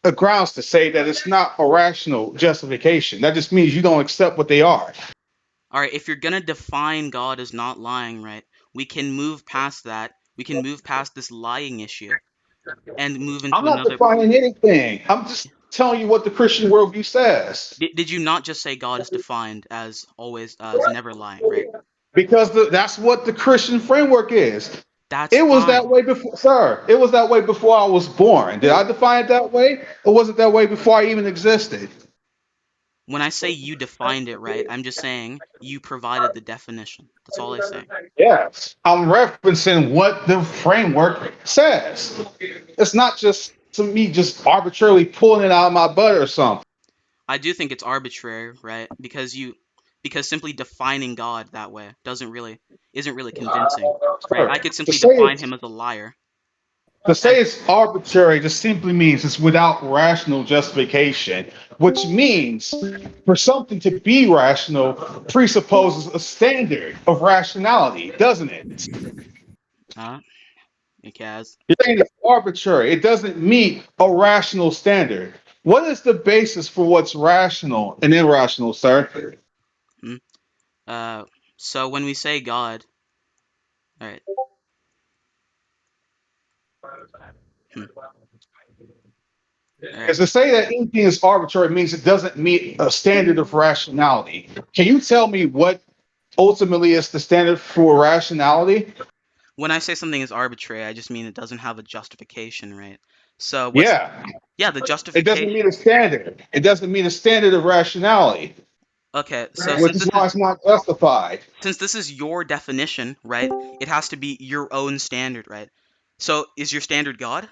Speaker 1: a grounds to say that it's not a rational justification. That just means you don't accept what they are.
Speaker 2: all right, if you're gonna define God as not lying, right, we can move past that. We can move past this lying issue and move
Speaker 1: I'm
Speaker 2: into
Speaker 1: not
Speaker 2: another.
Speaker 1: defining anything. I'm just telling you what the Christian worldview says.
Speaker 2: Did you not just say God is defined as always as never lying, right?
Speaker 1: Because that's what the Christian framework is.
Speaker 2: That's
Speaker 1: It was that
Speaker 2: fine.
Speaker 1: way before, sir. It was that way before I was born. Did I define it that way? Or was it that way before I even existed?
Speaker 2: When I say you defined it, right, I'm just saying you provided the definition. That's all I say.
Speaker 1: Yes. I'm referencing what the framework says. It's not just to me just arbitrarily pulling it out of my butt or something.
Speaker 2: I do think it's arbitrary, right? Because simply defining God that way isn't really convincing, right?
Speaker 1: Sir,
Speaker 2: I could
Speaker 1: To
Speaker 2: simply
Speaker 1: say
Speaker 2: define
Speaker 1: it's
Speaker 2: him as a liar.
Speaker 1: to say
Speaker 2: And
Speaker 1: it's arbitrary just simply means it's without rational justification, which means for something to be rational presupposes a standard of rationality, doesn't it?
Speaker 2: because
Speaker 1: You're saying it's arbitrary. It doesn't meet a rational standard. What is the basis for what's rational and irrational, sir?
Speaker 2: hmm, so when we say God, all right, hmm, all right.
Speaker 1: Because to say that anything is arbitrary means it doesn't meet a standard of rationality. Can you tell me what ultimately is the standard for rationality?
Speaker 2: When I say something is arbitrary, I just mean it doesn't have a justification, right? So
Speaker 1: Yeah,
Speaker 2: the
Speaker 1: it doesn't
Speaker 2: justification?
Speaker 1: meet a standard. It doesn't meet a standard of rationality,
Speaker 2: Okay, so
Speaker 1: which is why it's not justified.
Speaker 2: since this is your definition, right? It has to be your own standard, right? So is your standard God?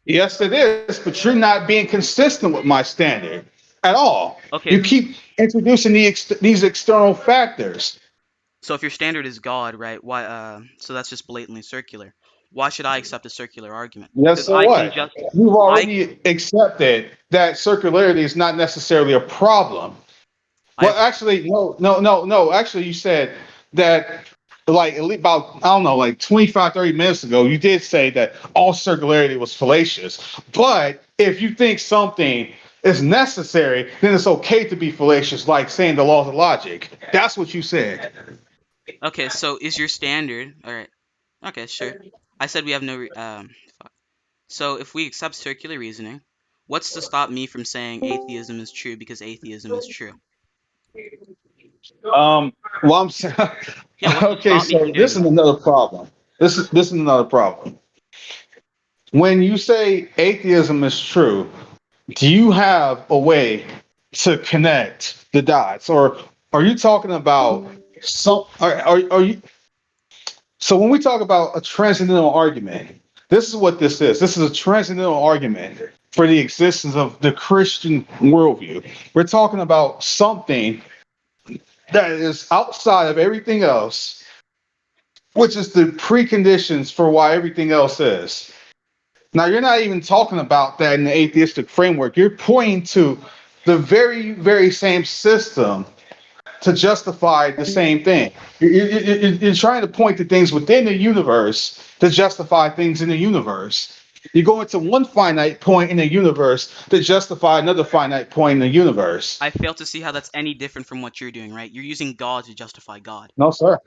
Speaker 1: Yes, it is, but you're not being consistent with my standard at all.
Speaker 2: Okay,
Speaker 1: You keep introducing these external factors.
Speaker 2: so if your standard is God, right? Why? So that's just blatantly circular. Why should I accept a circular argument?
Speaker 1: Yes,
Speaker 2: Because
Speaker 1: so
Speaker 2: I can
Speaker 1: what?
Speaker 2: just
Speaker 1: You've
Speaker 2: I
Speaker 1: already accepted that circularity is not necessarily a problem. Well,
Speaker 2: I've
Speaker 1: actually, no. Actually, you said that like at least about, I don't know, like 25, 30 minutes ago, you did say that all circularity was fallacious. But if you think something is necessary, then it's okay to be fallacious, like saying the laws of logic. That's what you said.
Speaker 2: okay. So is your standard all right? Okay, sure. I said we have no fuck. So if we accept circular reasoning, what's to stop me from saying atheism is true because atheism is true?
Speaker 1: Well, I'm saying,
Speaker 2: Yeah, what's to
Speaker 1: okay,
Speaker 2: stop me from
Speaker 1: so
Speaker 2: doing
Speaker 1: this is
Speaker 2: that?
Speaker 1: another problem. This is another problem. When you say atheism is true, do you have a way to connect the dots, or are you talking about some? Are you? So when we talk about a transcendental argument, this is what this is. This is a transcendental argument for the existence of the Christian worldview. We're talking about something that is outside of everything else, which is the preconditions for why everything else is. Now, you're not even talking about that in the atheistic framework. You're pointing to the very, very same system to justify the same thing. You're trying to point to things within the universe to justify things in the universe. You go into one finite point in the universe to justify another finite point in the universe.
Speaker 2: I fail to see how that's any different from what you're doing, right? You're using God to justify God.
Speaker 1: No, sir.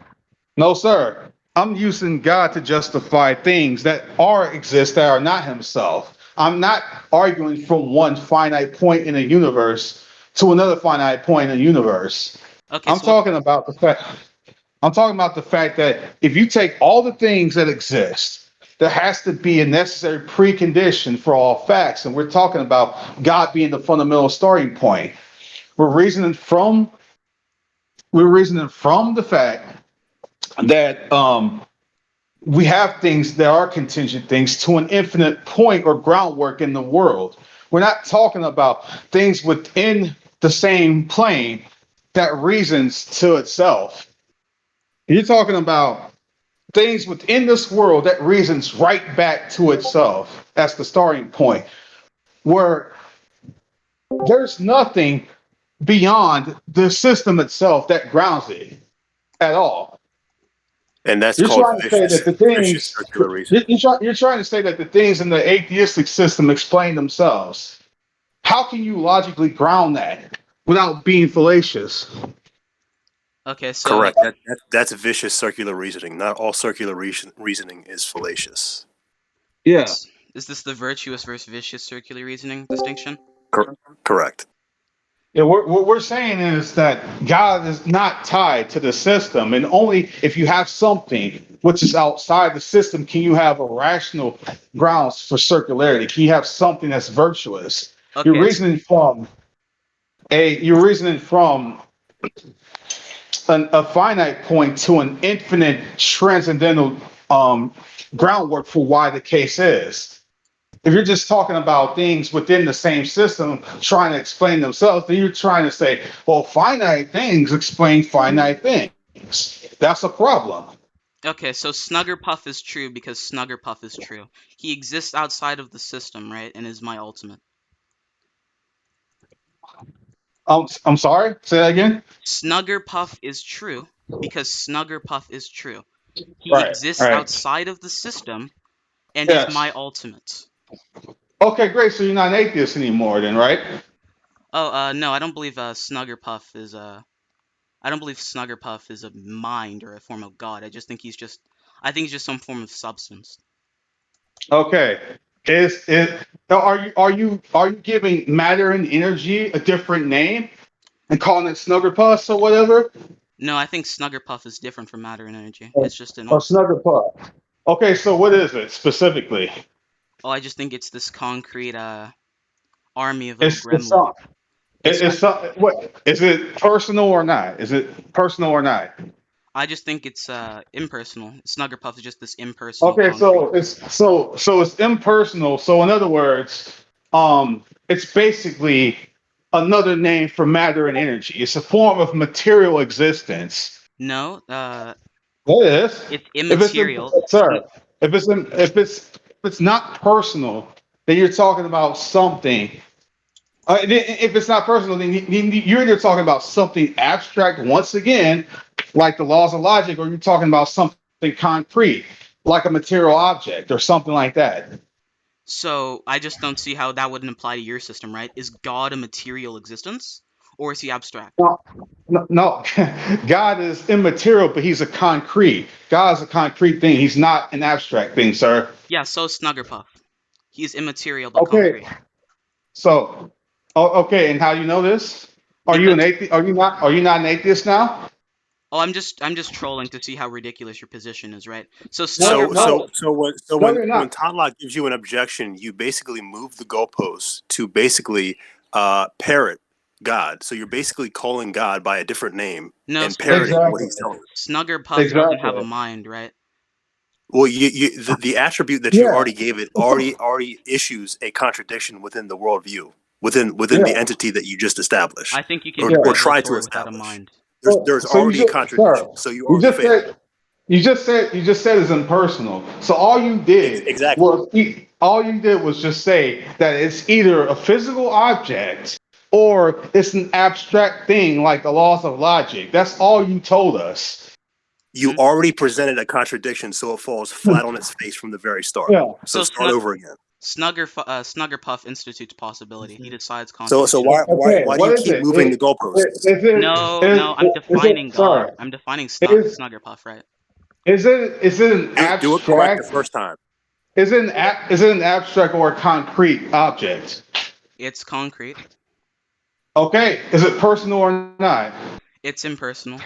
Speaker 1: No, sir. I'm using God to justify things that exist that are not Himself. I'm not arguing from one finite point in a universe to another finite point in a universe.
Speaker 2: Okay,
Speaker 1: I'm
Speaker 2: so what,
Speaker 1: talking about the fact. I'm talking about the fact that if you take all the things that exist, there has to be a necessary precondition for all facts, and we're talking about God being the fundamental starting point. We're reasoning from the fact that we have things that are contingent things to an infinite point or groundwork in the world. We're not talking about things within the same plane that reasons to itself. You're talking about things within this world that reasons right back to itself. That's the starting point, where there's nothing beyond the system itself that grounds it at all.
Speaker 6: And that's
Speaker 1: You're
Speaker 6: called
Speaker 1: trying to say that the
Speaker 6: vicious
Speaker 1: things
Speaker 6: circular reasoning.
Speaker 1: you're trying to say that the things in the atheistic system explain themselves. How can you logically ground that without being fallacious?
Speaker 2: okay, so
Speaker 6: Correct. That's vicious circular reasoning. Not all circular reasoning is fallacious.
Speaker 1: Yeah.
Speaker 2: is this the virtuous versus vicious circular reasoning distinction?
Speaker 6: Correct.
Speaker 1: Yeah, what we're saying is that God is not tied to the system, and only if you have something which is outside the system can you have a rational grounds for circularity. Can you have something that's virtuous? You're
Speaker 2: Okay,
Speaker 1: reasoning from you're reasoning from a finite point to an infinite transcendental groundwork for why the case is. If you're just talking about things within the same system trying to explain themselves, then you're trying to say, well, finite things explain finite things. That's a problem.
Speaker 2: okay, so Snuggerpuff is true because Snuggerpuff is true. He exists outside of the system, right, and is my ultimate.
Speaker 1: I'm sorry. Say that again.
Speaker 2: Snuggerpuff is true because Snuggerpuff is true. He
Speaker 1: Right.
Speaker 2: exists
Speaker 1: Right.
Speaker 2: outside of the system and is my
Speaker 1: Yes.
Speaker 2: ultimate.
Speaker 1: Okay. Great. So you're not an atheist anymore, then, right?
Speaker 2: Oh, no, I don't believe Snuggerpuff is I don't believe Snuggerpuff is a mind or a form of God. I think he's just some form of substance.
Speaker 1: Okay. Is it? Are you giving matter and energy a different name and calling it Snuggerpuss or whatever?
Speaker 2: No, I think Snuggerpuff is different from matter and energy.
Speaker 1: Or,
Speaker 2: It's just an
Speaker 1: or Snuggerpuss? Okay. So what is it specifically?
Speaker 2: oh, I just think it's this concrete army of a
Speaker 1: It's
Speaker 2: gremlin.
Speaker 1: some. It's some. What is it? Personal or not? Is it personal or not?
Speaker 2: I just think it's impersonal. Snuggerpuff is just this impersonal
Speaker 1: Okay.
Speaker 2: concrete.
Speaker 1: So it's impersonal. So in other words, it's basically another name for matter and energy. It's a form of material existence.
Speaker 2: No,
Speaker 1: It is.
Speaker 2: it's
Speaker 1: If it's
Speaker 2: immaterial.
Speaker 1: sir, if it's not personal, then you're talking about something. If it's not personal, then you're either talking about something abstract once again, like the laws of logic, or you're talking about something concrete, like a material object or something like that.
Speaker 2: So I just don't see how that wouldn't apply to your system, right? Is God a material existence, or is he abstract?
Speaker 1: No, no, God is immaterial, but he's a concrete. God is a concrete thing. He's not an abstract thing, sir.
Speaker 2: Yeah, so is Snuggerpuff. He's immaterial but
Speaker 1: Okay,
Speaker 2: concrete.
Speaker 1: so, okay, and how do you know this? Are you
Speaker 2: Because
Speaker 1: an atheist? Are you not? Are you not an atheist now?
Speaker 2: oh, I'm just trolling to see how ridiculous your position is, right? So
Speaker 1: No,
Speaker 6: So
Speaker 2: Snuggerpuff.
Speaker 6: so
Speaker 1: no,
Speaker 6: so when so
Speaker 1: no,
Speaker 6: when
Speaker 1: you're
Speaker 6: when
Speaker 1: not.
Speaker 6: Tonloc gives you an objection, you basically move the goalposts to basically parrot God. So you're basically calling God by a different name
Speaker 2: No,
Speaker 6: and parroting what
Speaker 1: Exactly.
Speaker 6: he's telling you.
Speaker 2: Snuggerpuff doesn't have a
Speaker 1: Exactly.
Speaker 2: mind, right?
Speaker 6: Well, the attribute that you
Speaker 1: Yeah.
Speaker 6: already gave it already issues a contradiction within the worldview, within the
Speaker 1: Yeah.
Speaker 6: entity that you just established
Speaker 2: I think you can
Speaker 6: or
Speaker 2: be
Speaker 1: Yeah.
Speaker 6: or try to
Speaker 2: revelatory without a
Speaker 6: establish.
Speaker 2: mind.
Speaker 6: There's
Speaker 1: So you
Speaker 6: already a
Speaker 1: just, sir,
Speaker 6: contradiction. So you
Speaker 1: you
Speaker 6: already
Speaker 1: just
Speaker 6: failed.
Speaker 1: said, you just said it's impersonal. So
Speaker 6: Exactly.
Speaker 1: all you did was just say that it's either a physical object or it's an abstract thing like the laws of logic. That's all you told us.
Speaker 6: You
Speaker 2: Hmm?
Speaker 6: already presented a contradiction, so it falls flat on its face from the very start.
Speaker 1: Yeah.
Speaker 6: So
Speaker 2: So
Speaker 6: start over again.
Speaker 2: Snuggerpuff institutes possibility. He decides
Speaker 6: So
Speaker 2: contradictions.
Speaker 1: Okay.
Speaker 6: why do
Speaker 1: What
Speaker 6: you
Speaker 1: is
Speaker 6: keep
Speaker 1: it?
Speaker 6: moving the goalposts?
Speaker 2: No, no, I'm
Speaker 1: Is it,
Speaker 2: defining God.
Speaker 1: sorry,
Speaker 2: I'm defining
Speaker 1: is,
Speaker 2: Snuggerpuff, right?
Speaker 1: is it an
Speaker 6: Do it correct the
Speaker 1: abstract?
Speaker 6: first time.
Speaker 1: Is it an abstract or a concrete object?
Speaker 2: It's concrete.
Speaker 1: Okay. Is it personal or not?
Speaker 2: It's impersonal.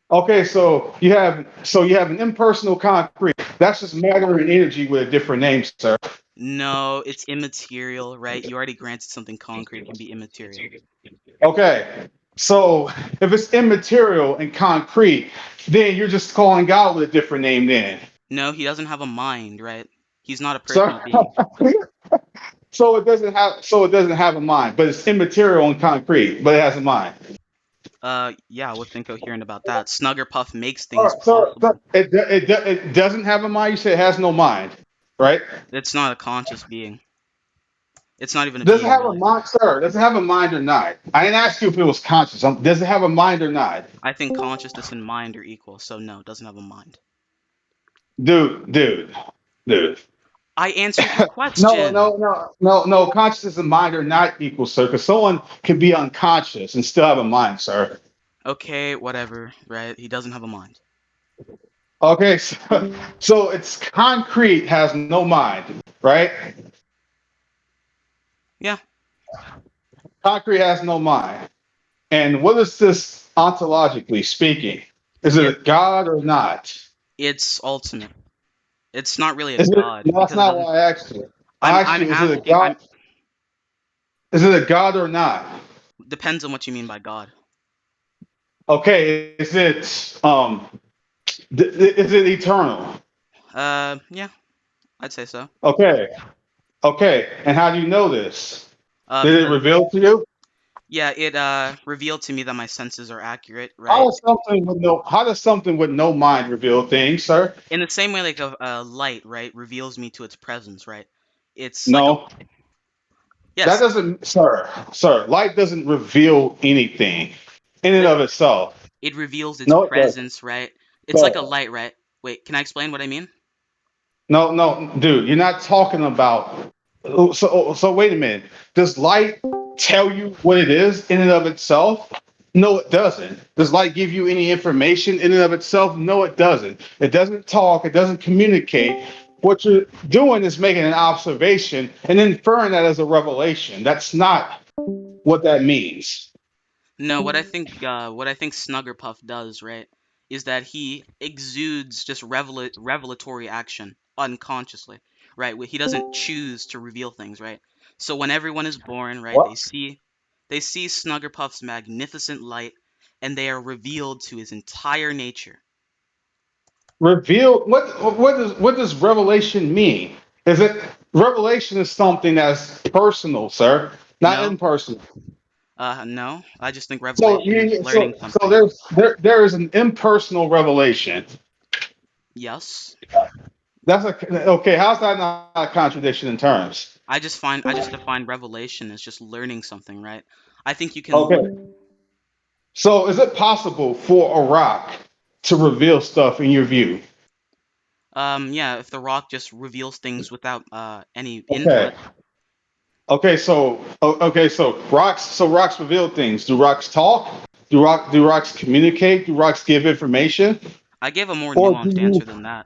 Speaker 1: Okay, so you have an impersonal concrete. That's just matter and energy with a different name, sir.
Speaker 2: No, it's immaterial, right? You already granted something concrete can be immaterial.
Speaker 1: Okay. So if it's immaterial and concrete, then you're just calling God with a different name then.
Speaker 2: No, he doesn't have a mind, right? He's not a
Speaker 1: Sir.
Speaker 2: personal being.
Speaker 1: So it doesn't have a mind, but it's immaterial and concrete, but it has a mind.
Speaker 2: Yeah, what's incoherent about that? Snuggerpuff makes
Speaker 1: All
Speaker 2: things
Speaker 1: right, so
Speaker 2: possible.
Speaker 1: it doesn't have a mind. You said it has no mind, right?
Speaker 2: It's not a conscious being. It's not even a
Speaker 1: Does it
Speaker 2: being,
Speaker 1: have a
Speaker 2: really.
Speaker 1: mind, sir? Does it have a mind or not? I didn't ask you if it was conscious. Does it have a mind or not?
Speaker 2: I think consciousness and mind are equal, so no, it doesn't have a mind.
Speaker 1: Dude.
Speaker 2: I answered your
Speaker 1: No,
Speaker 2: question.
Speaker 1: no, no, no, no. Consciousness and mind are not equal, sir. Because someone can be unconscious and still have a mind, sir.
Speaker 2: Okay, whatever, right? He doesn't have a mind.
Speaker 1: Okay, so it's concrete has no mind, right?
Speaker 2: Yeah,
Speaker 1: Concrete has no mind. And what is this ontologically speaking? Is it a
Speaker 2: it
Speaker 1: god or not?
Speaker 2: it's ultimate. It's not really a
Speaker 1: Is it?
Speaker 2: god
Speaker 1: No, that's
Speaker 2: because it
Speaker 1: not
Speaker 2: doesn't.
Speaker 1: why I asked you. I asked
Speaker 2: I'm
Speaker 1: you, is it a
Speaker 2: asking. I'm
Speaker 1: god? Is it a god or not?
Speaker 2: depends on what you mean by God.
Speaker 1: Okay, is it eternal?
Speaker 2: Yeah, I'd say so.
Speaker 1: Okay, okay. And how do you know this? Did it
Speaker 2: Because
Speaker 1: reveal to you?
Speaker 2: yeah, it revealed to me that my senses are accurate,
Speaker 1: How
Speaker 2: right?
Speaker 1: does something with no mind reveal things, sir?
Speaker 2: In the same way, like a light, right, reveals me to its presence, right? It's like a
Speaker 1: No, that
Speaker 2: yes,
Speaker 1: doesn't, sir. Light doesn't reveal anything in and
Speaker 2: like
Speaker 1: of itself.
Speaker 2: it reveals its
Speaker 1: No, it doesn't.
Speaker 2: presence, right? It's like a
Speaker 1: Sir.
Speaker 2: light, right? Wait, can I explain what I mean?
Speaker 1: No, dude, you're not talking about. So wait a minute. Does light tell you what it is in and of itself? No, it doesn't. Does light give you any information in and of itself? No, it doesn't. It doesn't talk. It doesn't communicate. What you're doing is making an observation and inferring that as a revelation. That's not what that means.
Speaker 2: No, what I think Snuggerpuff does, right, is that he exudes just revelatory action unconsciously, right? He doesn't choose to reveal things, right? So when everyone is born, right,
Speaker 1: What?
Speaker 2: they see Snuggerpuff's magnificent light, and they are revealed to his entire nature.
Speaker 1: Reveal what does revelation mean? Is it revelation is something that's personal, sir, not
Speaker 2: No,
Speaker 1: impersonal.
Speaker 2: no, I just think
Speaker 1: So
Speaker 2: revelation is
Speaker 1: you
Speaker 2: learning
Speaker 1: so
Speaker 2: something.
Speaker 1: there is an impersonal revelation.
Speaker 2: Yes,
Speaker 1: That's okay. How's that not a contradiction in terms?
Speaker 2: I just define revelation as just learning something, right? I think you can
Speaker 1: Okay. So is it possible for a rock to reveal stuff in your view?
Speaker 2: Yeah, if the rock just reveals things without any
Speaker 1: Okay.
Speaker 2: input.
Speaker 1: So rocks reveal things. Do rocks talk? Do rocks communicate? Do rocks give information?
Speaker 2: I gave a more
Speaker 1: Or do
Speaker 2: nuanced
Speaker 1: you
Speaker 2: answer than that.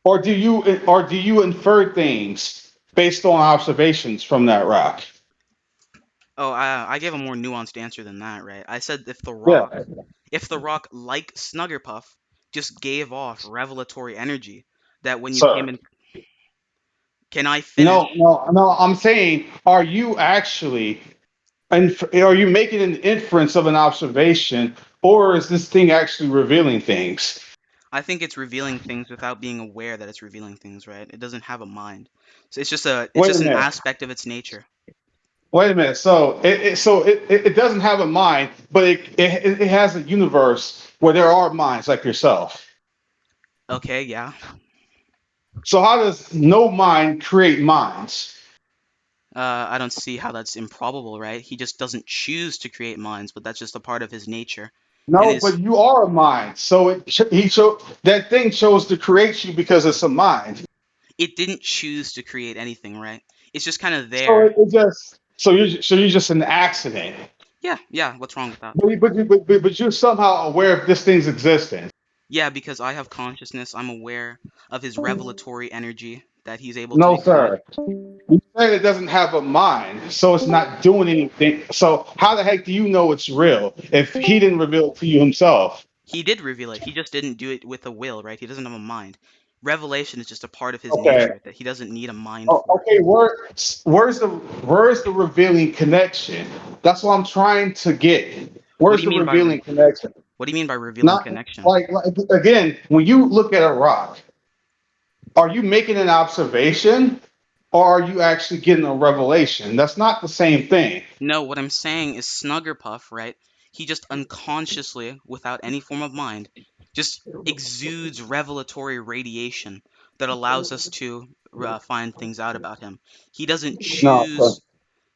Speaker 1: or do you infer things based on observations from that rock?
Speaker 2: Oh, I gave a more nuanced answer than that, right? I said
Speaker 1: Yeah,
Speaker 2: if the rock, like Snuggerpuff, just gave off revelatory energy, that when you came
Speaker 1: sir.
Speaker 2: in, can I
Speaker 1: No,
Speaker 2: finish?
Speaker 1: no, no. I'm saying, are you actually, and are you making an inference of an observation, or is this thing actually revealing things?
Speaker 2: I think it's revealing things without being aware that it's revealing things, right? It doesn't have a mind, so it's
Speaker 1: Wait a
Speaker 2: just an
Speaker 1: minute.
Speaker 2: aspect of its nature.
Speaker 1: Wait a minute. It doesn't have a mind, but it has a universe where there are minds like yourself.
Speaker 2: Okay, yeah.
Speaker 1: So how does no mind create minds?
Speaker 2: I don't see how that's improbable, right? He just doesn't choose to create minds, but that's just a part of his nature. And
Speaker 1: No,
Speaker 2: his
Speaker 1: but you are a mind. So that thing chose to create you because it's a mind.
Speaker 2: it didn't choose to create anything, right? It's just kind of
Speaker 1: So
Speaker 2: there.
Speaker 1: you're just an accident.
Speaker 2: Yeah, yeah. What's wrong with that?
Speaker 1: But you're somehow aware of this thing's existence.
Speaker 2: Yeah, because I have consciousness, I'm aware of his revelatory energy that he's able to
Speaker 1: No,
Speaker 2: exude.
Speaker 1: sir. You said it doesn't have a mind, so it's not doing anything. So how the heck do you know it's real if he didn't reveal it to you himself?
Speaker 2: He did reveal it. He just didn't do it with a will, right? He doesn't have a mind. Revelation is just a part of his
Speaker 1: Okay.
Speaker 2: nature that he doesn't need a mind for.
Speaker 1: Okay. Where's the revealing connection? That's what I'm trying to get.
Speaker 2: What do
Speaker 1: Where's
Speaker 2: you
Speaker 1: the
Speaker 2: mean by
Speaker 1: revealing connection?
Speaker 2: what do you mean by revealing
Speaker 1: Not
Speaker 2: connection?
Speaker 1: like again, when you look at a rock, are you making an observation or are you actually getting a revelation? That's not the same thing.
Speaker 2: No, what I'm saying is Snuggerpuff, right? He just unconsciously, without any form of mind, just exudes revelatory radiation that allows us to find things out about him. He doesn't
Speaker 1: No, sir.
Speaker 2: choose.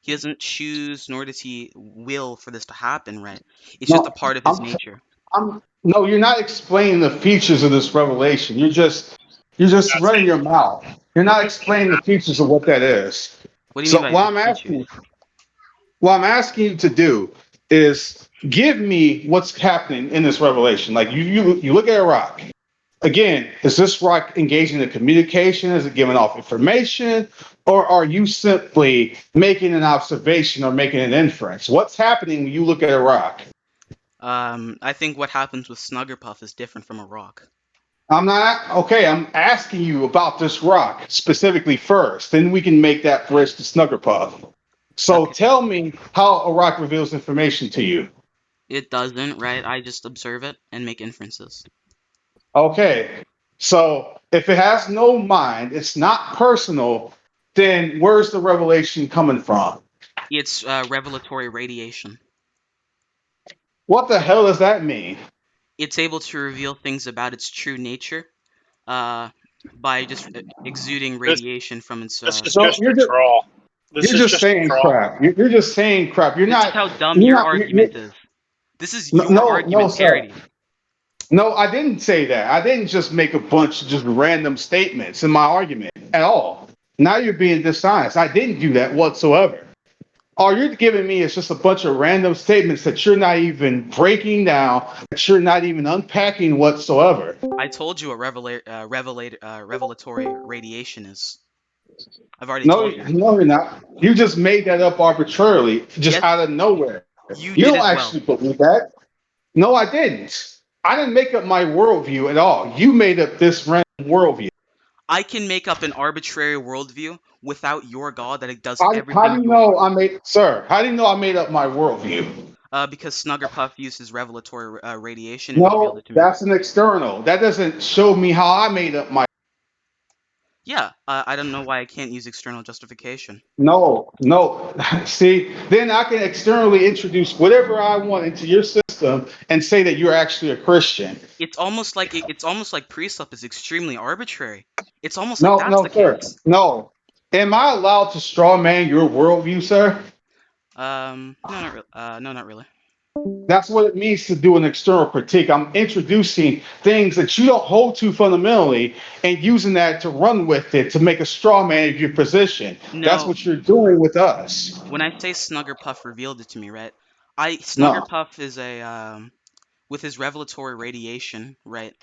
Speaker 2: He doesn't choose, nor does he will for this to happen, right? It's just a
Speaker 1: No,
Speaker 2: part of his
Speaker 1: I'm
Speaker 2: nature.
Speaker 1: no, you're not explaining the features of this revelation. You're just
Speaker 6: That's
Speaker 1: running
Speaker 6: it.
Speaker 1: your mouth. You're not explaining the features of what that is.
Speaker 2: What do you mean
Speaker 1: So
Speaker 2: by the features?
Speaker 1: what I'm asking you to do is give me what's happening in this revelation. Like you look at a rock. Again, is this rock engaging in communication? Is it giving off information? Or are you simply making an observation or making an inference? What's happening when you look at a rock?
Speaker 2: I think what happens with Snuggerpuff is different from a rock.
Speaker 1: I'm not okay. I'm asking you about this rock specifically first. Then we can make that bridge to Snuggerpuff. So
Speaker 2: Okay.
Speaker 1: tell me how a rock reveals information to you.
Speaker 2: It doesn't, right? I just observe it and make inferences.
Speaker 1: Okay. So if it has no mind, it's not personal, then where's the revelation coming from?
Speaker 2: It's revelatory radiation.
Speaker 1: What the hell does that mean?
Speaker 2: It's able to reveal things about its true nature uh, by just exuding radiation from its.
Speaker 6: This is
Speaker 1: No,
Speaker 6: just a troll. This
Speaker 1: you're
Speaker 6: is
Speaker 1: just
Speaker 6: just a
Speaker 1: saying
Speaker 6: troll.
Speaker 1: crap. You're just saying crap.
Speaker 2: This is how dumb
Speaker 1: You're
Speaker 2: your
Speaker 1: not,
Speaker 2: argument is. This is
Speaker 1: no,
Speaker 2: your
Speaker 1: no,
Speaker 2: argument
Speaker 1: sir.
Speaker 2: parody.
Speaker 1: No, I didn't say that. I didn't just make a bunch of just random statements in my argument at all. Now you're being dishonest. I didn't do that whatsoever. All you're giving me is just a bunch of random statements that you're not even breaking down, that you're not even unpacking whatsoever.
Speaker 2: I told you what revelatory radiation is. I've already
Speaker 1: No,
Speaker 2: told you.
Speaker 1: no, you're not. You just made that up arbitrarily, just
Speaker 2: Yes,
Speaker 1: out of nowhere.
Speaker 2: you
Speaker 1: You
Speaker 2: did
Speaker 1: don't
Speaker 2: as well.
Speaker 1: actually believe that. No, I didn't. I didn't make up my worldview at all. You made up this random worldview.
Speaker 2: I can make up an arbitrary worldview without your God that it does
Speaker 1: How do
Speaker 2: everything
Speaker 1: you
Speaker 2: your.
Speaker 1: know I made, sir? How do you know I made up my worldview?
Speaker 2: Because Snuggerpuff uses revelatory radiation and revealed
Speaker 1: No,
Speaker 2: it to me.
Speaker 1: that's an external. That doesn't show me how I made up my.
Speaker 2: Yeah, I don't know why I can't use external justification.
Speaker 1: No, no. See, then I can externally introduce whatever I want into your system and say that you're actually a Christian.
Speaker 2: It's almost like Presup is extremely arbitrary. It's almost like
Speaker 1: No,
Speaker 2: that's
Speaker 1: no,
Speaker 2: the
Speaker 1: sir.
Speaker 2: case.
Speaker 1: No. Am I allowed to straw man your worldview, sir?
Speaker 2: No, not really.
Speaker 1: That's what it means to do an external critique. I'm introducing things that you don't hold to fundamentally and using that to run with it to make a straw man of your position. That's
Speaker 2: No,
Speaker 1: what you're doing with us.
Speaker 2: when I say Snuggerpuff revealed it to me, right?
Speaker 1: No,
Speaker 2: Snuggerpuff is a with his revelatory radiation, right?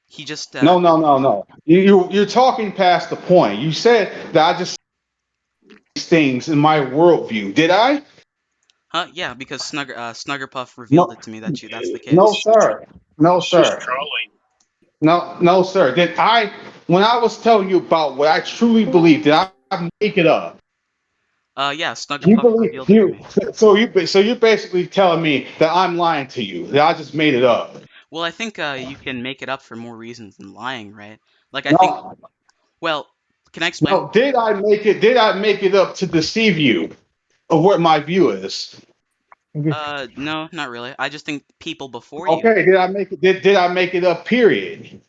Speaker 2: He just
Speaker 1: no. You're talking past the point. You said that I just these things in my worldview. Did I?
Speaker 2: yeah, because Snuggerpuff revealed
Speaker 1: No,
Speaker 2: it to me that that's the
Speaker 1: no,
Speaker 2: case.
Speaker 1: sir. No,
Speaker 6: It's just
Speaker 1: sir.
Speaker 6: trolling.
Speaker 1: No, no, sir. Did I, when I was telling you about what I truly believe, did I make it up?
Speaker 2: Yeah,
Speaker 1: You
Speaker 2: Snuggerpuff
Speaker 1: believe
Speaker 2: revealed it to
Speaker 1: you,
Speaker 2: me.
Speaker 1: so you're basically telling me that I'm lying to you, that I just made it up.
Speaker 2: Well, I think you can make it up for more reasons than lying, right? Like I think,
Speaker 1: No,
Speaker 2: well, can I explain?
Speaker 1: no. Did I make it up to deceive you of what my view is?
Speaker 2: No, not really. I just think people before you.
Speaker 1: Okay. Did I make it up? Period.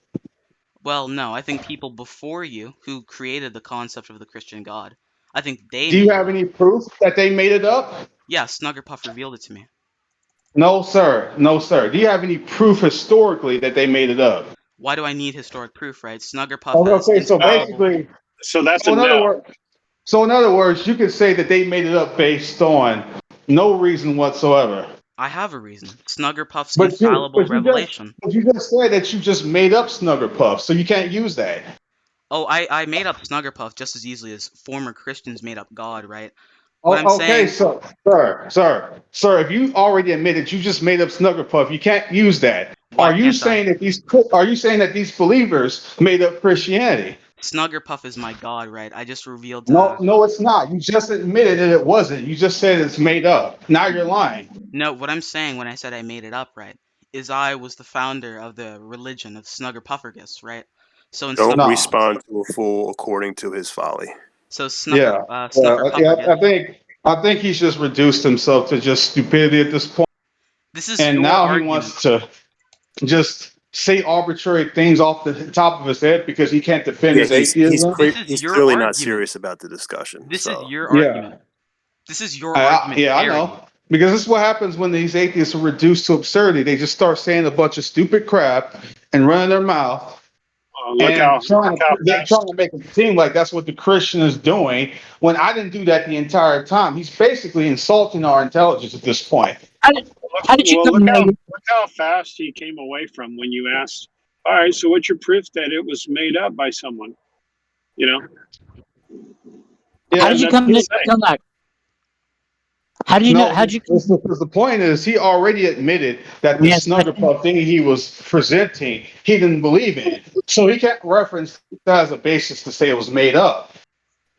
Speaker 2: Well, no, I think people before you who created the concept of the Christian God, I think they
Speaker 1: Do you
Speaker 2: made it
Speaker 1: have
Speaker 2: up.
Speaker 1: any proof that they made it up?
Speaker 2: Yeah, Snuggerpuff revealed it to me.
Speaker 1: No, sir. No, sir. Do you have any proof historically that they made it up?
Speaker 2: Why do I need historic proof, right? Snuggerpuff has
Speaker 1: Okay. So
Speaker 2: incontrovertible.
Speaker 1: basically,
Speaker 6: So that's a
Speaker 1: so in other
Speaker 6: no.
Speaker 1: words, so in other words, you can say that they made it up based on no reason whatsoever.
Speaker 2: I have a reason. Snuggerpuff's
Speaker 1: But you,
Speaker 2: infallible
Speaker 1: but you just,
Speaker 2: revelation.
Speaker 1: but you just said that you just made up Snuggerpuff, so you can't use that.
Speaker 2: Oh, I made up Snuggerpuff just as easily as former Christians made up God, right? What I'm
Speaker 1: Okay,
Speaker 2: saying,
Speaker 1: so sir, if you already admitted you just made up Snuggerpuff, you can't use that.
Speaker 2: why can't I?
Speaker 1: Are you saying that these believers made up Christianity?
Speaker 2: Snuggerpuff is my God, right? I just revealed.
Speaker 1: No, no, it's not. You just admitted that it wasn't. You just said it's made up. Now you're lying.
Speaker 2: No, what I'm saying when I said I made it up, right, is I was the founder of the religion of Snuggerpuffergous, right? So in
Speaker 6: Don't
Speaker 1: No.
Speaker 6: respond to a fool according to his folly.
Speaker 2: So
Speaker 1: Yeah. Yeah,
Speaker 2: Snuggerpuffergous.
Speaker 1: I think he's just reduced himself to just stupidity at this point,
Speaker 2: This is
Speaker 1: and
Speaker 2: your
Speaker 1: now he
Speaker 2: argument.
Speaker 1: wants to just say arbitrary things off the top of his head because he can't defend
Speaker 6: Yeah,
Speaker 1: his atheism.
Speaker 2: This is
Speaker 6: he's
Speaker 2: your
Speaker 6: clearly not
Speaker 2: argument.
Speaker 6: serious about the discussion.
Speaker 2: This is
Speaker 6: So
Speaker 2: your
Speaker 1: Yeah.
Speaker 2: argument. This is your argument.
Speaker 1: Yeah, I
Speaker 2: Gary.
Speaker 1: know. Because this is what happens when these atheists are reduced to absurdity. They just start saying a bunch of stupid crap and running their mouth
Speaker 8: Look how
Speaker 1: they're
Speaker 8: fast.
Speaker 1: trying to make it seem like that's what the Christian is doing when I didn't do that the entire time. He's basically insulting our intelligence at this point.
Speaker 9: How did you come to know?
Speaker 8: Look how fast he came away from when you asked, all right, so what's your proof that it was made up by someone? You know?
Speaker 1: Yeah,
Speaker 9: How did you come to Tonloc? How did you know? How'd you?
Speaker 1: Because the point is, he already admitted that the
Speaker 9: Yes,
Speaker 1: Snuggerpuff thing he was presenting, he didn't believe in. So he can't reference that as a basis to say it was made up.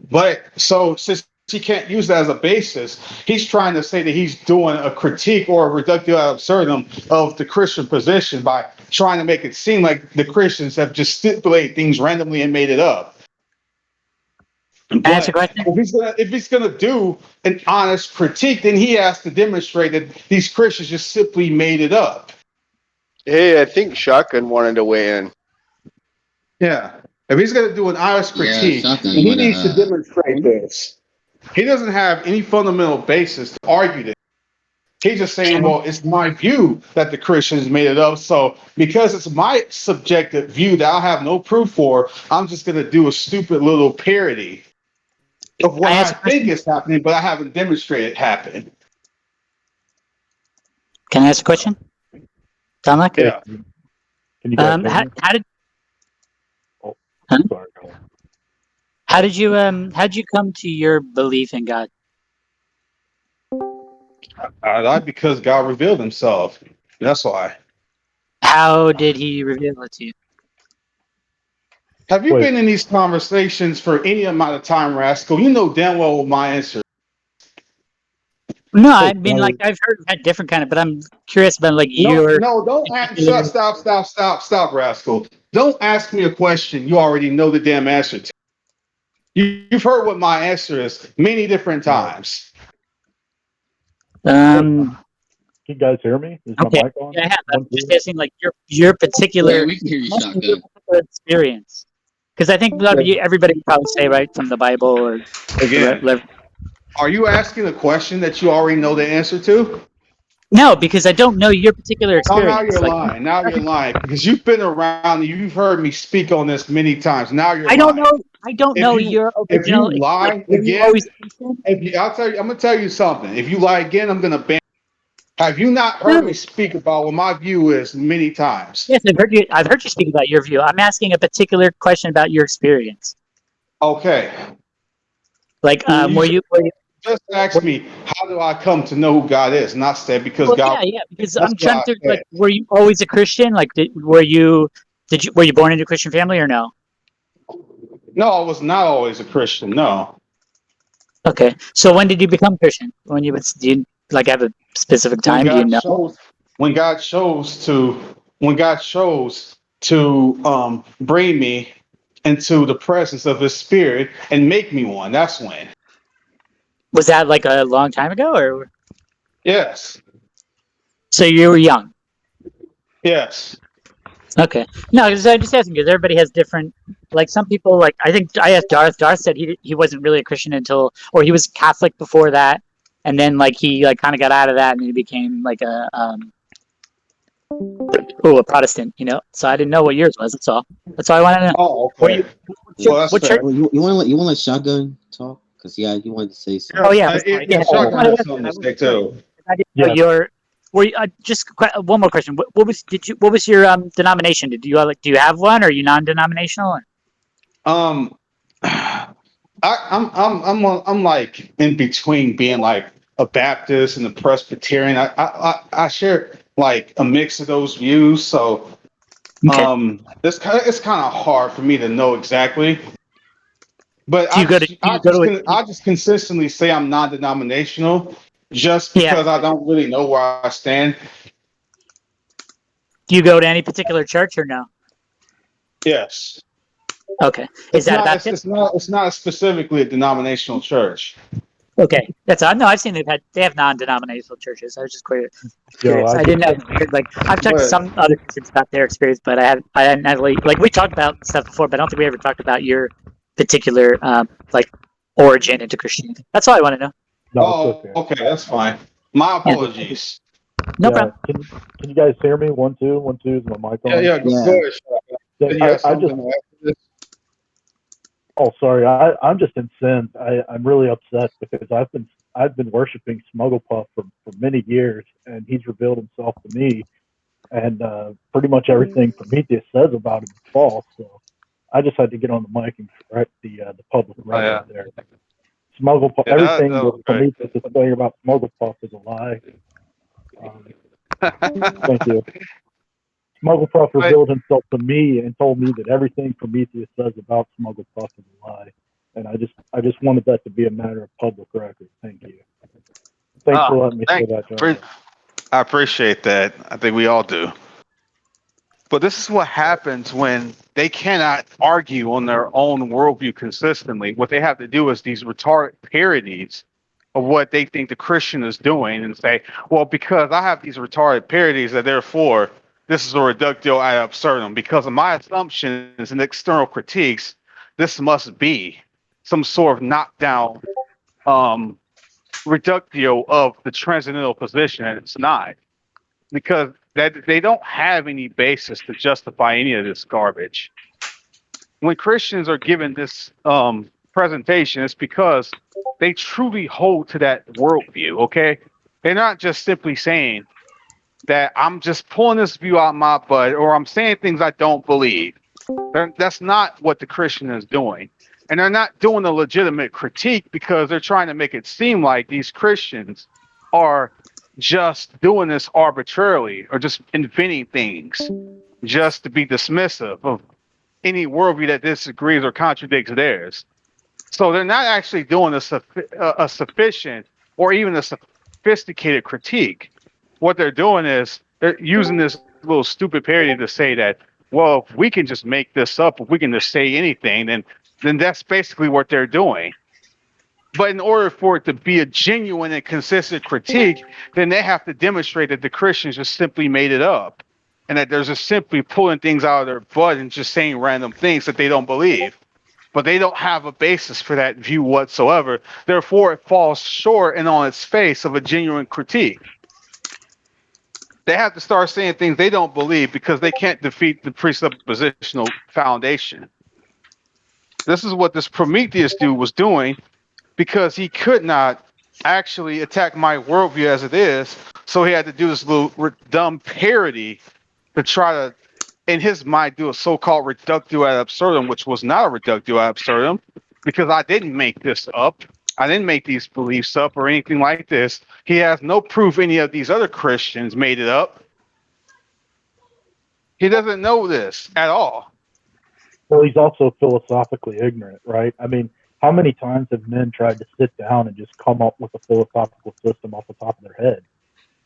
Speaker 1: But so since he can't use that as a basis, he's trying to say that he's doing a critique or a reductio ad absurdum of the Christian position by trying to make it seem like the Christians have just stipulated things randomly and made it up.
Speaker 9: Answer
Speaker 1: But
Speaker 9: question.
Speaker 1: if he's gonna do an honest critique, then he has to demonstrate that these Christians just simply made it up.
Speaker 3: Hey, I think Shotgun wanted to weigh in.
Speaker 1: Yeah. If he's gonna do an honest critique,
Speaker 5: Shotgun,
Speaker 1: then
Speaker 5: you
Speaker 1: he
Speaker 5: wanna,
Speaker 1: needs to demonstrate this. He doesn't have any fundamental basis to argue this. He's just saying, well, it's my view that the Christians made it up. So because it's my subjective view that I have no proof for, I'm just gonna do a stupid little parody of what I think is happening, but I haven't demonstrated it happened.
Speaker 9: Can I ask a question? Tonloc?
Speaker 1: Yeah.
Speaker 10: Can you guys hear
Speaker 9: How
Speaker 10: me?
Speaker 9: did?
Speaker 10: Oh,
Speaker 9: Huh?
Speaker 10: sorry. Go on.
Speaker 9: How'd you come to your belief in God?
Speaker 1: I lied because God revealed himself. That's why.
Speaker 9: How did he reveal it to you?
Speaker 1: Have you
Speaker 10: Wait.
Speaker 1: been in these conversations for any amount of time, Rascal? You know damn well what my answer.
Speaker 9: No, I mean, like, I've heard that different kind of, but I'm curious about, like, your...
Speaker 1: No, don't ask. Stop, Rascal. Don't ask me a question you already know the damn answer to. You've heard what my answer is many different times.
Speaker 10: Can you guys hear me? Is
Speaker 9: Okay.
Speaker 10: my mic on?
Speaker 9: Yeah, I have. I'm just asking, like, your particular...
Speaker 5: Yeah, we can hear you, Shotgun.
Speaker 9: Experience. Because I think everybody would probably say, right, from the Bible or...
Speaker 1: Again, are you asking a question that you already know the answer to?
Speaker 9: No, because I don't know your particular
Speaker 1: Oh,
Speaker 9: experience.
Speaker 1: now you're lying. Now you're lying because you've been around and you've heard me speak on this many times. Now you're lying.
Speaker 9: I don't know your original...
Speaker 1: If you lie again, I'll tell you. I'm gonna tell you something. If you lie again, I'm gonna ban. Have you not heard me speak about what my view is many times?
Speaker 9: Yes, I've heard you speak about your view. I'm asking a particular question about your experience.
Speaker 1: Okay.
Speaker 9: Like, were you
Speaker 1: just ask me, how do I come to know who God is? Not say because God.
Speaker 9: Yeah, because I'm trying to, like, were you always a Christian? Like, were you born into a Christian family or no?
Speaker 1: No, I was not always a Christian. No.
Speaker 9: Okay, so when did you become Christian? Do you like have a specific time? Do you know?
Speaker 1: When God chose to bring me into the presence of His Spirit and make me one. That's when.
Speaker 9: Was that like a long time ago, or?
Speaker 1: Yes.
Speaker 9: So you were young.
Speaker 1: Yes.
Speaker 9: Okay. No, because I'm just asking because everybody has different. Like some people, like I think I asked Darth. Darth said he wasn't really a Christian until, or he was Catholic before that, and then like he like kind of got out of that and he became like a Protestant. You know. So I didn't know what yours was. That's all. That's all I wanted to know.
Speaker 1: Oh, okay.
Speaker 5: What church? You want to let Shotgun talk? Because he wanted to say something.
Speaker 9: Oh yeah.
Speaker 1: Shotgun has something to say too.
Speaker 9: I didn't know were you, one more question. What was your denomination? Do you have one? Or are you non-denominational? Or?
Speaker 1: I'm like in between being like a Baptist and a Presbyterian. I share like a mix of those views. So
Speaker 9: Okay.
Speaker 1: it's kind of hard for me to know exactly. But
Speaker 9: Do you go to? Do you go to?
Speaker 1: I just consistently say I'm non-denominational, just
Speaker 9: Yeah.
Speaker 1: because I don't really know where I stand.
Speaker 9: Do you go to any particular church or no?
Speaker 1: Yes.
Speaker 9: Okay. Is that a Baptist?
Speaker 1: It's not specifically a denominational church.
Speaker 9: Okay, that's no. I've seen they have non-denominational churches. I was just curious. I didn't know. Like I've talked to some other Christians about their experience, but I hadn't really like we talked about stuff before, but I don't think we ever talked about your particular like origin into Christianity. That's all I want to know.
Speaker 10: No,
Speaker 1: okay, that's fine. My apologies.
Speaker 9: No problem.
Speaker 10: Can you guys hear me? 1 2 1 2. Is my mic on?
Speaker 1: Yeah. Go ahead.
Speaker 10: I just. Oh, sorry. I'm just incensed. I'm really upset because I've been worshiping Snugglepuff for many years, and he's revealed himself to me, and pretty much everything Prometheus says about him is false. So I just had to get on the mic and correct the public record there. Snugglepuff, everything that Prometheus is saying about Snugglepuff is a lie. Thank you. Snugglepuff revealed himself to me and told me that everything Prometheus says about Snugglepuff is a lie. And I just wanted that to be a matter of public record. Thank you. Thanks for letting me say that, John.
Speaker 1: I appreciate that. I think we all do. But this is what happens when they cannot argue on their own worldview consistently. What they have to do is these retarded parodies of what they think the Christian is doing and say, well, because I have these retarded parodies, that therefore this is a reductio ad absurdum. Because of my assumptions and external critiques, this must be some sort of knockdown reductio of the transcendental position, and it's not. Because they don't have any basis to justify any of this garbage. When Christians are given this presentation, it's because they truly hold to that worldview, okay? They're not just simply saying that I'm just pulling this view out my butt or I'm saying things I don't believe. That's not what the Christian is doing. And they're not doing a legitimate critique because they're trying to make it seem like these Christians are just doing this arbitrarily or just inventing things just to be dismissive of any worldview that disagrees or contradicts theirs. So they're not actually doing a sufficient or even a sophisticated critique. What they're doing is they're using this little stupid parody to say that, well, if we can just make this up, if we can just say anything, then that's basically what they're doing. But in order for it to be a genuine and consistent critique, then they have to demonstrate that the Christians just simply made it up and that they're just simply pulling things out of their butt and just saying random things that they don't believe. But they don't have a basis for that view whatsoever. Therefore, it falls short and on its face of a genuine critique. They have to start saying things they don't believe because they can't defeat the presuppositional foundation. This is what this Prometheus dude was doing because he could not actually attack my worldview as it is. So he had to do this little dumb parody to try to, in his mind, do a so-called reductio ad absurdum, which was not a reductio ad absurdum because I didn't make this up. I didn't make these beliefs up or anything like this. He has no proof any of these other Christians made it up. He doesn't know this at all.
Speaker 10: Well, he's also philosophically ignorant, right? I mean, how many times have men tried to sit down and just come up with a philosophical system off the top of their head?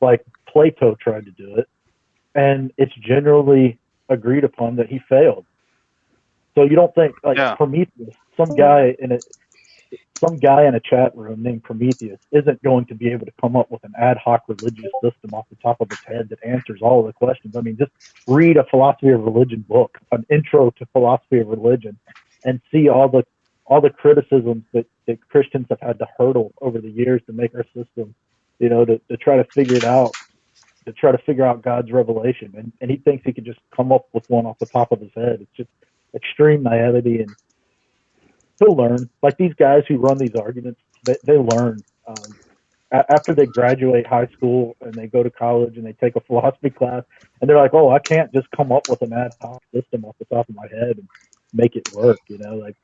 Speaker 10: Like Plato tried to do it, and it's generally agreed upon that he failed. So you don't think like Prometheus, some guy in a chat room named Prometheus isn't going to be able to come up with an ad hoc religious system off the top of his head that answers all of the questions. I mean, just read a philosophy of religion book, an intro to philosophy of religion, and see all the criticisms that Christians have had to hurdle over the years to make our system, to try to figure it out, to try to figure out God's revelation. And he thinks he can just come up with one off the top of his head. It's just extreme naivety, and he'll learn. Like these guys who run these arguments, they learn. after they graduate high school and they go to college and they take a philosophy class, and they're like, oh, I can't just come up with an ad hoc system off the top of my head and make it work. Like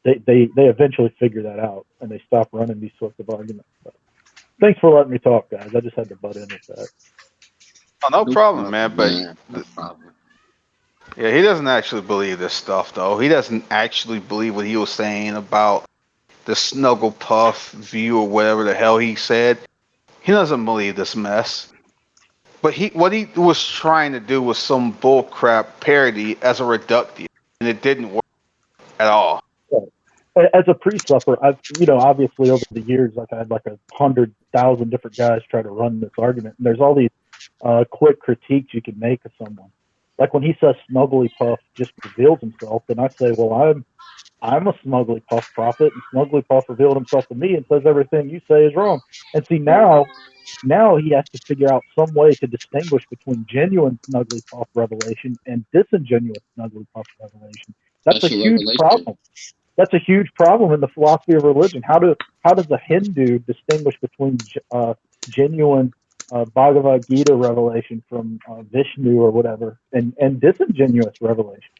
Speaker 10: they eventually figure that out and they stop running these sorts of arguments. But thanks for letting me talk, guys. I just had to butt in with that.
Speaker 1: Oh, no problem, man. But
Speaker 5: Yeah, no problem.
Speaker 1: yeah, he doesn't actually believe this stuff, though. He doesn't actually believe what he was saying about the Snugglepuff view or whatever the hell he said. He doesn't believe this mess. But what he was trying to do was some bullcrap parody as a reductio, and it didn't work at all.
Speaker 10: As a pre-supper, I've obviously over the years, like I had like 100,000 different guys try to run this argument, and there's all these quick critiques you can make of someone. Like when he says Snugglypuff just reveals himself, then I say, well, I'm a Snugglypuff prophet, and Snugglypuff revealed himself to me and says everything you say is wrong. And see, now he has to figure out some way to distinguish between genuine Snugglypuff revelation and disingenuous Snugglypuff revelation. That's a
Speaker 5: Special
Speaker 10: huge
Speaker 5: revelation.
Speaker 10: problem. That's a huge problem in the philosophy of religion. How does a Hindu distinguish between genuine Bhagavad Gita revelation from Vishnu or whatever and disingenuous revelation?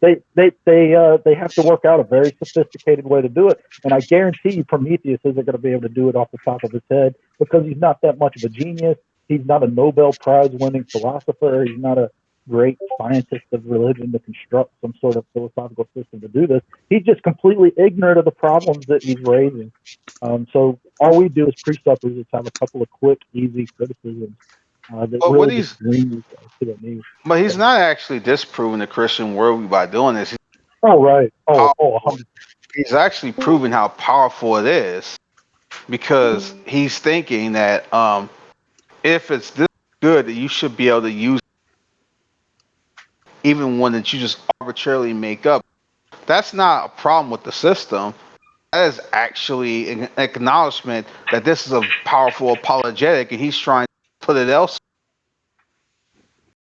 Speaker 10: They have to work out a very sophisticated way to do it, and I guarantee you Prometheus isn't going to be able to do it off the top of his head because he's not that much of a genius. He's not a Nobel Prize winning philosopher. He's not a great scientist of religion to construct some sort of philosophical system to do this. He's just completely ignorant of the problems that he's raising. So all we do as pre-suppers is have a couple of quick, easy criticisms that
Speaker 1: But
Speaker 10: really just bring you guys to their knees.
Speaker 1: But he's not actually disproving the Christian worldview by doing this.
Speaker 10: Oh, right. Oh, 100%.
Speaker 1: He's actually proving how powerful it is because he's thinking that if it's this good, that you should be able to use it, even one that you just arbitrarily make up. That's not a problem with the system. That is actually an acknowledgement that this is a powerful apologetic, and he's trying to put it elsewhere.